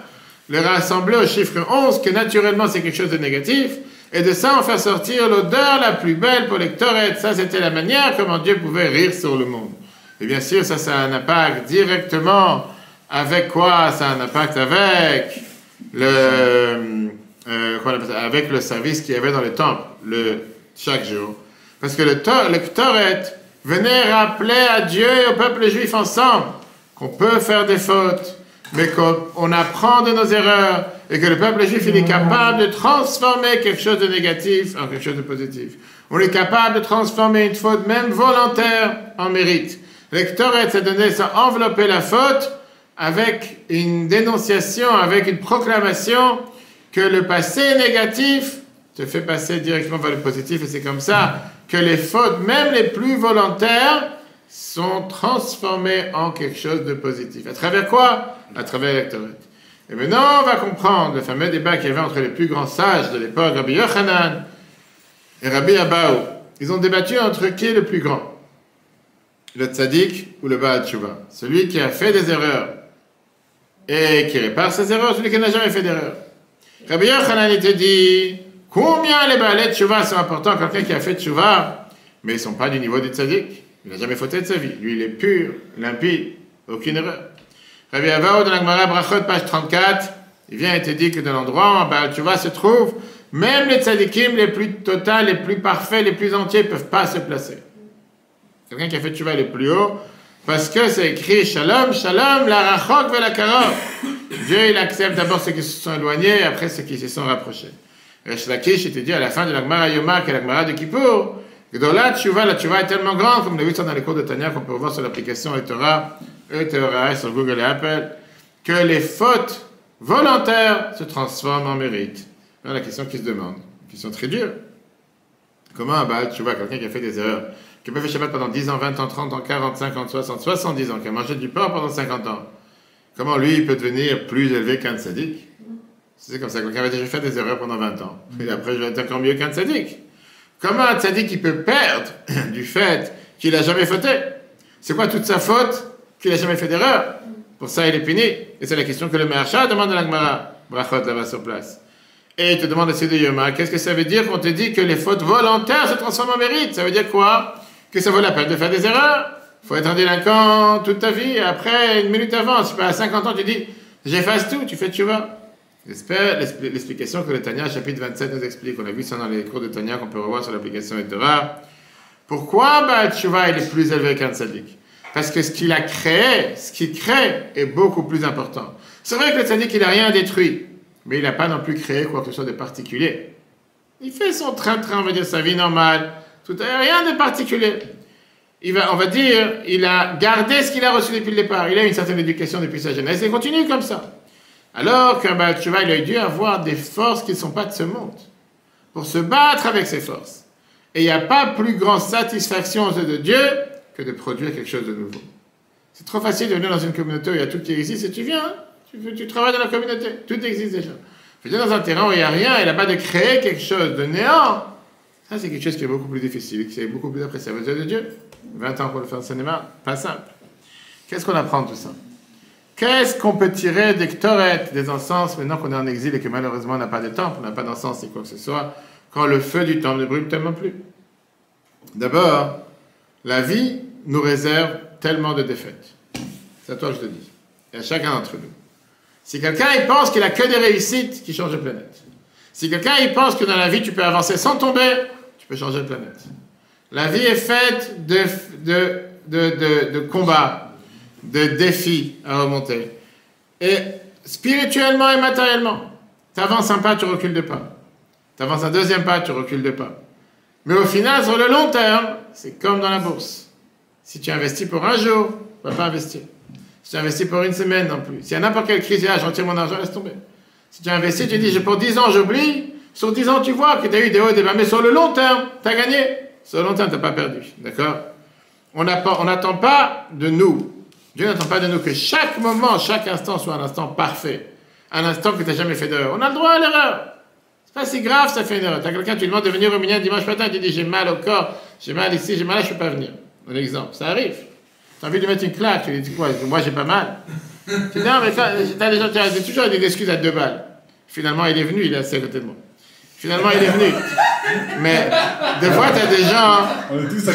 les rassembler au chiffre 11, que naturellement c'est quelque chose de négatif, et de ça en faire sortir l'odeur la plus belle pour les Ktoret. Ça, c'était la manière comment Dieu pouvait rire sur le monde. Et bien sûr, ça a un impact directement avec quoi? Ça a un impact avec avec le service qu'il y avait dans le temple chaque jour. Parce que le Ktoret venait rappeler à Dieu et au peuple juif ensemble qu'on peut faire des fautes, mais qu'on apprend de nos erreurs et que le peuple juif il est capable de transformer quelque chose de négatif en quelque chose de positif. On est capable de transformer une faute même volontaire en mérite. Le Ktoret, ça enveloppait la faute avec une dénonciation, avec une proclamation que le passé négatif te fait passer directement vers le positif, et c'est comme ça que les fautes, même les plus volontaires, sont transformées en quelque chose de positif. À travers quoi? À travers l'Ektoret. Et maintenant, on va comprendre le fameux débat qu'il y avait entre les plus grands sages de l'époque, Rabbi Yochanan et Rabbi Abaou. Ils ont débattu entre qui est le plus grand, le tzaddik ou le Baal Tshuva. Celui qui a fait des erreurs et qui répare ses erreurs, celui qui n'a jamais fait d'erreur. Rabbi Yochanan il te dit, combien les Baalei Tshuva sont importants, quelqu'un qui a fait Tshuva, mais ils ne sont pas du niveau du tzaddik. Il n'a jamais fauté de sa vie. Lui, il est pur, limpide, aucune erreur. Rabbi Abaou, dans la Gemara Brachot, page 34, il vient et te dit que dans l'endroit où Baal Tshuva se trouve, même les tzadikim les plus totaux, les plus parfaits, les plus entiers ne peuvent pas se placer. Quelqu'un qui a fait Tshuva le plus haut, parce que c'est écrit Shalom, Shalom, la Rachok ve la Karov. Dieu, il accepte d'abord ceux qui se sont éloignés et après ceux qui se sont rapprochés. Resh Lakish, il te dit à la fin de la Gemara Yoma, qui est la Gemara de Kippour, Gdola Tshuva, la Tshuva est tellement grande, comme on a vu ça dans les cours de Tanya qu'on peut voir sur l'application Torah sur Google et Apple. que les fautes volontaires se transforment en mérite? Voilà la question qui se demande. Une question très dure. Comment, tu vois, quelqu'un qui a fait des erreurs, qui a pas fait Shabbat pendant 10 ans, 20 ans, 30 ans, 40, 50, 60, 70 ans, qui a mangé du porc pendant 50 ans, comment lui, il peut devenir plus élevé qu'un tzaddik? C'est comme ça, quelqu'un va déjà fait des erreurs pendant 20 ans. Et après, je vais être encore mieux qu'un tzaddik. Comment un tzaddik, il peut perdre du fait qu'il n'a jamais fauté? C'est quoi toute sa faute? Qu'il n'a jamais fait d'erreur. Pour ça, il est puni. Et c'est la question que le Maharsha demande à la Gemara. Brachot, là-bas sur place. Et il te demande aussi de Yoma, qu'est-ce que ça veut dire qu'on te dit que les fautes volontaires se transforment en mérite? Ça veut dire quoi? Que ça vaut la peine de faire des erreurs. Il faut être un délinquant toute ta vie. Après, une minute avant, si pas à 50 ans, tu dis, j'efface tout, tu fais tchouva. J'espère l'explication que le Tanya, chapitre 27, nous explique. On a vu ça dans les cours de Tanya qu'on peut revoir sur l'application de Torah. Pourquoi tchouva, il est plus élevé qu'un tzaddik? Parce que ce qu'il a créé, ce qu'il crée, est beaucoup plus important. C'est vrai que le tzaddik, il n'a rien détruit. Mais il n'a pas non plus créé quoi que ce soit de particulier. Il fait son train-train, on va dire, sa vie normale. Rien de particulier. On va dire, il a gardé ce qu'il a reçu depuis le départ. Il a une certaine éducation depuis sa jeunesse et il continue comme ça. Alors qu'un Baal Tshuva, il a dû avoir des forces qui ne sont pas de ce monde. Pour se battre avec ces forces. Et il n'y a pas plus grande satisfaction aux yeux de Dieu que de produire quelque chose de nouveau. C'est trop facile de venir dans une communauté où il y a tout qui existe et tu viens, hein? Tu travailles dans la communauté, tout existe déjà. Tu viens dans un terrain où il n'y a rien et là-bas de créer quelque chose de néant, ça c'est quelque chose qui est beaucoup plus difficile, qui est beaucoup plus appréciable aux yeux de Dieu. 20 ans pour le faire, ce n'est pas simple. Qu'est-ce qu'on apprend de tout ça? Qu'est-ce qu'on peut tirer des ktoret, des encens, maintenant qu'on est en exil et que malheureusement on n'a pas de temple, on n'a pas d'encens et quoi que ce soit, quand le feu du temple ne brûle tellement plus? D'abord, la vie nous réserve tellement de défaites. C'est à toi que je te dis. Et à chacun d'entre nous. Si quelqu'un il pense qu'il a que des réussites, qu'il change de planète. Si quelqu'un il pense que dans la vie tu peux avancer sans tomber, tu peux changer de planète. La vie est faite de combats, de défis à remonter. Et spirituellement et matériellement, tu avances un pas, tu recules de pas. Tu avances un deuxième pas, tu recules de pas. Mais au final, sur le long terme, c'est comme dans la bourse. Si tu investis pour un jour, tu ne vas pas investir. Si tu investis pour une semaine non plus. S'il y a n'importe quelle crise, je retire mon argent, laisse tomber. Si tu investis, tu dis, pour 10 ans, j'oublie. Sur 10 ans, tu vois que tu as eu des hauts et des bas. Mais sur le long terme, tu as gagné. Sur le long terme, tu n'as pas perdu. D'accord? On n'attend pas de nous. Dieu n'attend pas de nous que chaque moment, chaque instant soit un instant parfait. Un instant que tu n'as jamais fait d'erreur. On a le droit à l'erreur. C'est pas si grave, ça fait une erreur. Tu as quelqu'un, tu lui demandes de venir au minyan dimanche matin, tu dis, j'ai mal au corps, j'ai mal ici, j'ai mal là, je ne peux pas venir. Un exemple. Ça arrive. Tu as envie de lui mettre une claque, tu lui dis quoi? Moi, j'ai pas mal. Tu dis, non, mais t'as des gens qui ont toujours des excuses à 2 balles. Finalement, il est venu, il est assis à côté de moi. Finalement, il est venu. Mais, des fois, tu as des gens. On est tous à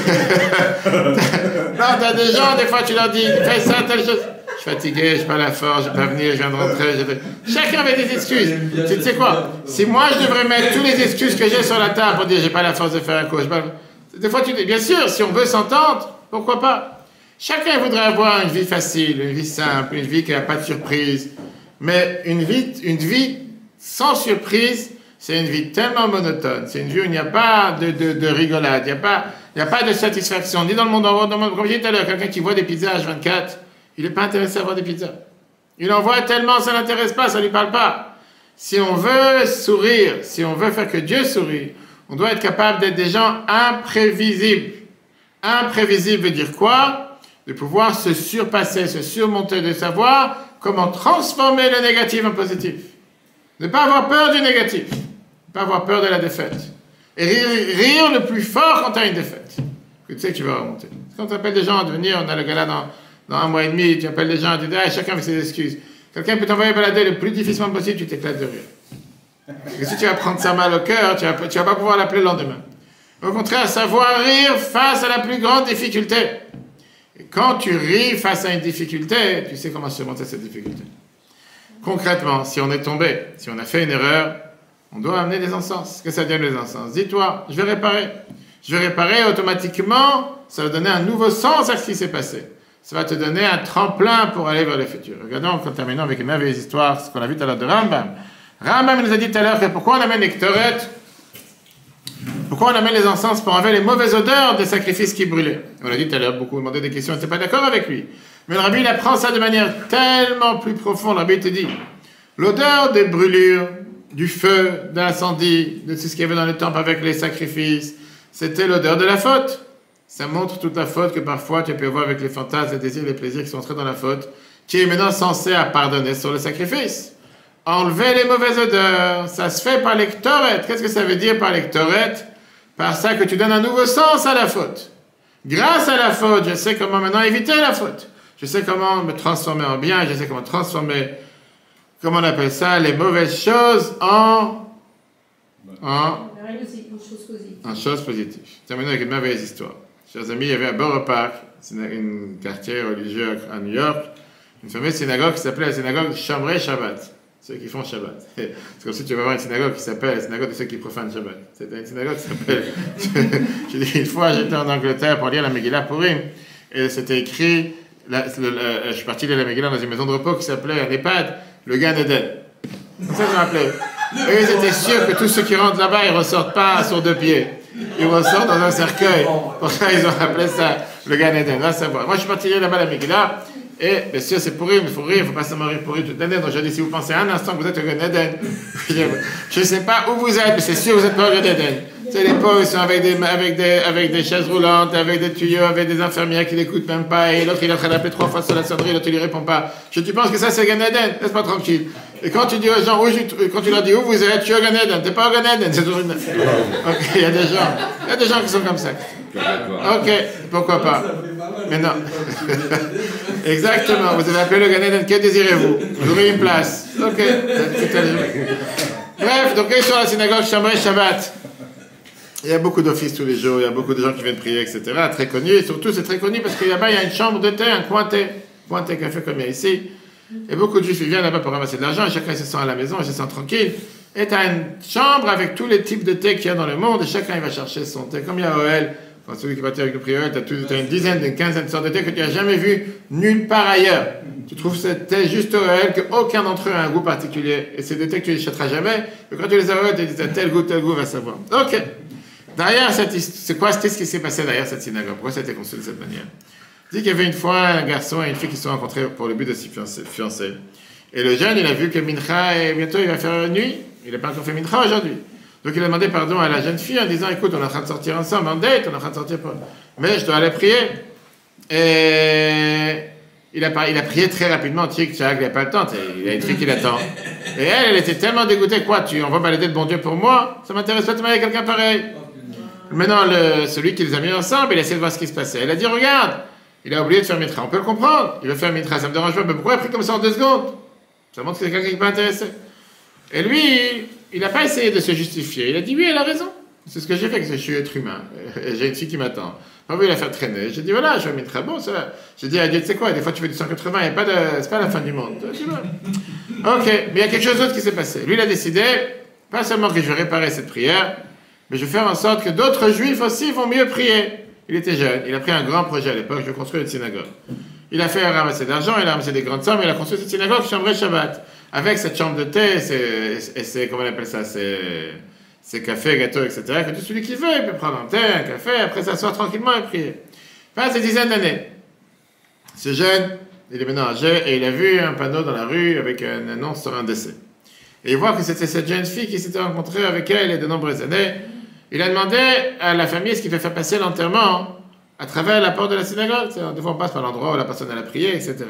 non, tu as des gens, des fois, tu leur dis, fais ça, telle chose. Je suis fatigué, je n'ai pas la force, je ne vais pas venir, je viens de rentrer. Chacun avait des excuses. Tu sais quoi? Si moi, je devrais mettre toutes les excuses que j'ai sur la table pour dire, j'ai pas la force de faire un cours, des fois, tu dis, bien sûr, si on veut s'entendre, pourquoi pas? Chacun voudrait avoir une vie facile, une vie simple, une vie qui n'a pas de surprise. Mais une vie sans surprise, c'est une vie tellement monotone. C'est une vie où il n'y a pas de rigolade, il n'y a pas de satisfaction. Ni dans le monde en haut, comme je disais tout à l'heure, quelqu'un qui voit des pizzas H24, il n'est pas intéressé à voir des pizzas. Il en voit tellement, ça ne l'intéresse pas, ça ne lui parle pas. Si on veut sourire, si on veut faire que Dieu sourie, on doit être capable d'être des gens imprévisibles. Imprévisible veut dire quoi? De pouvoir se surpasser, se surmonter, de savoir comment transformer le négatif en positif. Ne pas avoir peur du négatif. Ne pas avoir peur de la défaite. Et rire le plus fort quand tu as une défaite. Que tu sais que tu vas remonter. Quand tu appelles des gens à venir, on a le gala dans 1 mois et demi, tu appelles des gens, tu dis, chacun avec ses excuses. Quelqu'un peut t'envoyer balader le plus difficilement possible, tu t'éclates de rire. Et si tu vas prendre ça mal au cœur, tu vas pas pouvoir l'appeler le lendemain. Au contraire, savoir rire face à la plus grande difficulté. Et quand tu ris face à une difficulté, tu sais comment surmonter cette difficulté. Concrètement, si on est tombé, si on a fait une erreur, on doit amener des encens. Qu'est-ce que ça donne les encens? Dis-toi, je vais réparer. Je vais réparer automatiquement, ça va donner un nouveau sens à ce qui s'est passé. Ça va te donner un tremplin pour aller vers le futur. Regardons, en terminant avec une merveilleuse histoire, ce qu'on a vu tout à l'heure de Rambam. Rambam nous a dit tout à l'heure que pourquoi on amène les ktoret, pourquoi on amène les encens pour enlever les mauvaises odeurs des sacrifices qui brûlaient. On l'a dit tout à l'heure, beaucoup demandaient des questions, on n'était pas d'accord avec lui. Mais le rabbi, il apprend ça de manière tellement plus profonde. Le rabbi te dit, l'odeur des brûlures, du feu, de l'incendie, de tout ce qu'il y avait dans le temple avec les sacrifices, c'était l'odeur de la faute. Ça montre toute la faute que parfois tu peux avoir avec les fantasmes, les désirs, les plaisirs qui sont entrés dans la faute, qui est maintenant censé à pardonner sur le sacrifice. Enlever les mauvaises odeurs, ça se fait par l'ectoret. Qu'est-ce que ça veut dire par l'ectoret? Par ça que tu donnes un nouveau sens à la faute. Grâce à la faute, je sais comment maintenant éviter la faute. Je sais comment me transformer en bien, je sais comment transformer, comment on appelle ça, les mauvaises choses en choses positives. Terminons avec une merveilleuse histoire. Chers amis, il y avait à Borough Park, un quartier religieux à New York, une fameuse synagogue qui s'appelait la synagogue Shomrei Shabbat. Ceux qui font Shabbat. C'est comme si tu vas voir une synagogue qui s'appelle la synagogue de ceux qui profanent Shabbat. C'est une synagogue qui s'appelle... Je dis, une fois, j'étais en Angleterre pour lire la Megillah Purim, et c'était écrit, je suis parti lire la Megillah dans une maison de repos qui s'appelait un EHPAD, le Gan Eden. C'est ça que je m'appelais. Eux, ils étaient sûrs que tous ceux qui rentrent là-bas, ils ne ressortent pas sur deux pieds. Ils ressortent dans un cercueil. Pour ça, ils ont appelé ça le Gan Eden. Là, c'est bon. Moi, je suis parti lire là-bas la Megillah. Et bien sûr, c'est pour rire, il faut rire, il ne faut pas seulement rire pour rire toute l'année. Donc je dis, si vous pensez un instant que vous êtes au Gan Eden, je ne sais pas où vous êtes, mais c'est sûr que vous n'êtes pas au Gan Eden. C'est les pauvres, ils sont avec des chaises roulantes, avec des tuyaux, avec des infirmières qui n'écoutent même pas, et l'autre il est en train d'appeler 3 fois sur la sonnerie, l'autre il ne répond pas. Tu penses que ça c'est Gan Eden? Laisse-moi tranquille. Et quand tu dis aux gens, quand tu leur dis où vous êtes, tu es au Gan Eden, tu n'es pas au Gan Eden. C'est toujours une... Ok, il y a des gens qui sont comme ça. Ok, pourquoi pas. Mais non. Exactement, vous avez appelé le Gan Eden, que désirez-vous? Vous aurez une place. Ok. Bref, donc ils sont à la synagogue Shomrei Shabbat. Il y a beaucoup d'offices tous les jours, il y a beaucoup de gens qui viennent prier, etc. Très connu, et surtout c'est très connu parce qu'il y a une chambre de thé, un coin thé café comme il y a ici. Et beaucoup de juifs ils viennent là-bas pour ramasser de l'argent, et chacun se sent à la maison, il se sent tranquille. Et tu as une chambre avec tous les types de thé qu'il y a dans le monde, et chacun il va chercher son thé. Comme il y a OL, enfin, celui qui va avec le prix OL, tu as une dizaine, une quinzaine de sortes de thé que tu n'as jamais vu nulle part ailleurs. Tu trouves ce thé juste OL, qu'aucun d'entre eux a un goût particulier. Et c'est des thés que tu ne les achèteras jamais, et quand tu les as OL, tu dis tel goût, va savoir. Ok. Derrière c'est quoi, ce qui s'est passé derrière cette synagogue? Pourquoi ça a été construit de cette manière? Il dit qu'il y avait une fois un garçon et une fille qui se sont rencontrés pour le but de s'y fiancer. Et le jeune, il a vu que Mincha, et bientôt il va faire nuit. Il n'a pas encore fait Mincha aujourd'hui. Donc il a demandé pardon à la jeune fille en disant, écoute, on est en train de sortir ensemble, en date, on est en train de sortir pour... Mais je dois aller prier. Et il a prié très rapidement, il n'a pas le temps, il a une fille qui l'attend. Et elle était tellement dégoûtée, quoi, on va balader le bon Dieu pour moi? Ça m'intéresse pas de marier quelqu'un pareil. Maintenant, celui qui les a mis ensemble, il a essayé de voir ce qui se passait. Elle a dit, regarde, il a oublié de faire Mitra. On peut le comprendre. Il veut faire Mitra, ça me dérange pas. Mais pourquoi il a pris comme ça en 2 secondes? Ça montre que c'est quelqu'un qui n'est pas intéressé. Et lui, il n'a pas essayé de se justifier. Il a dit, oui, elle a raison. C'est ce que j'ai fait, que je suis être humain. Et j'ai une fille qui m'attend. On veut la faire traîner. J'ai dit, voilà, je vais Mitra. Bon, ça va. J'ai dit à Dieu, tu sais quoi, des fois tu fais du 180, c'est pas la fin du monde. Ok, mais il y a quelque chose d'autre qui s'est passé. Lui, il a décidé, pas seulement que je vais réparer cette prière, mais je vais faire en sorte que d'autres juifs aussi vont mieux prier. Il était jeune, il a pris un grand projet à l'époque, je vais construire une synagogue. Il a fait ramasser de l'argent, il a ramassé des grandes sommes, il a construit cette synagogue Shomrei Shabbat. Avec cette chambre de thé, comment on appelle ça, c'est café, gâteau, etc. Que tout celui qui veut, il peut prendre un thé, un café, après s'asseoir tranquillement et prier. Enfin, c'est dizaines d'années. Ce jeune, il est maintenant âgé, et il a vu un panneau dans la rue avec une annonce sur un décès. Et il voit que c'était cette jeune fille qui s'était rencontrée avec elle il y a de nombreuses années. Il a demandé à la famille ce qu'il fait faire passer l'enterrement à travers la porte de la synagogue. Des fois, on passe par l'endroit où la personne a prié, etc.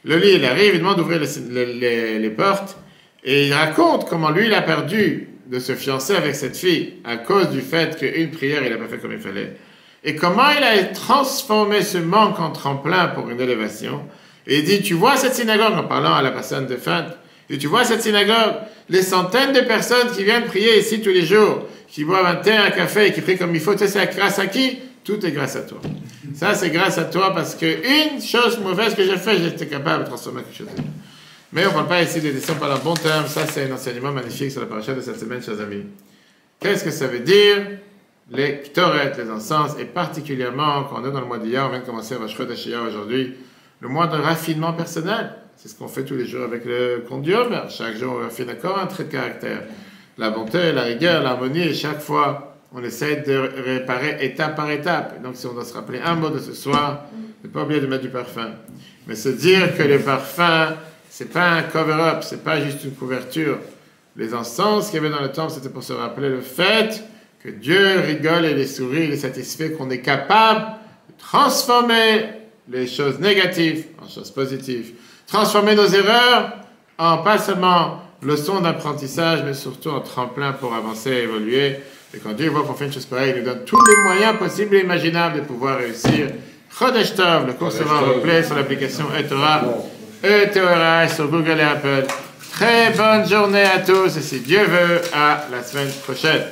Le lit, il arrive, il demande d'ouvrir les portes, et il raconte comment lui, il a perdu de se fiancer avec cette fille à cause du fait qu'une prière, il n'a pas fait comme il fallait. Et comment il a transformé ce manque en tremplin pour une élévation. Et il dit, tu vois cette synagogue, en parlant à la personne défunte, et tu vois cette synagogue, les centaines de personnes qui viennent prier ici tous les jours, qui boivent un thé, un café, et qui prient comme il faut, tu sais, c'est grâce à qui? Tout est grâce à toi. Ça, c'est grâce à toi, parce qu'une chose mauvaise que j'ai faite, j'étais capable de transformer quelque chose de bien. Mais on ne parle pas ici des décisions par le bon terme. Ça, c'est un enseignement magnifique sur la paracha de cette semaine, chers amis. Qu'est-ce que ça veut dire? Les ktoret, les encens, et particulièrement, quand on est dans le mois d'Iyar, on vient de commencer Rosh Chodesh Iyar aujourd'hui, le mois de raffinement personnel. C'est ce qu'on fait tous les jours avec le compte du Homer. Chaque jour, on raffine encore un trait de caractère. La bonté, la rigueur, l'harmonie, et chaque fois, on essaie de réparer étape par étape. Et donc, si on doit se rappeler un mot de ce soir, Ne pas oublier de mettre du parfum. Mais se dire que le parfum, c'est pas un cover-up, c'est pas juste une couverture. Les encens qu'il y avait dans le temple, c'était pour se rappeler le fait que Dieu rigole et il sourit, il est satisfait qu'on est capable de transformer les choses négatives en choses positives. Transformer nos erreurs en pas seulement leçon d'apprentissage, mais surtout en tremplin pour avancer et évoluer. Et quand Dieu voit qu'on fait une chose pareille, il nous donne tous les moyens possibles et imaginables de pouvoir réussir. Chodesh Tov, le cours sera en replay sur l'application eTorah, eTorah sur Google et Apple. Très bonne journée à tous et si Dieu veut, à la semaine prochaine.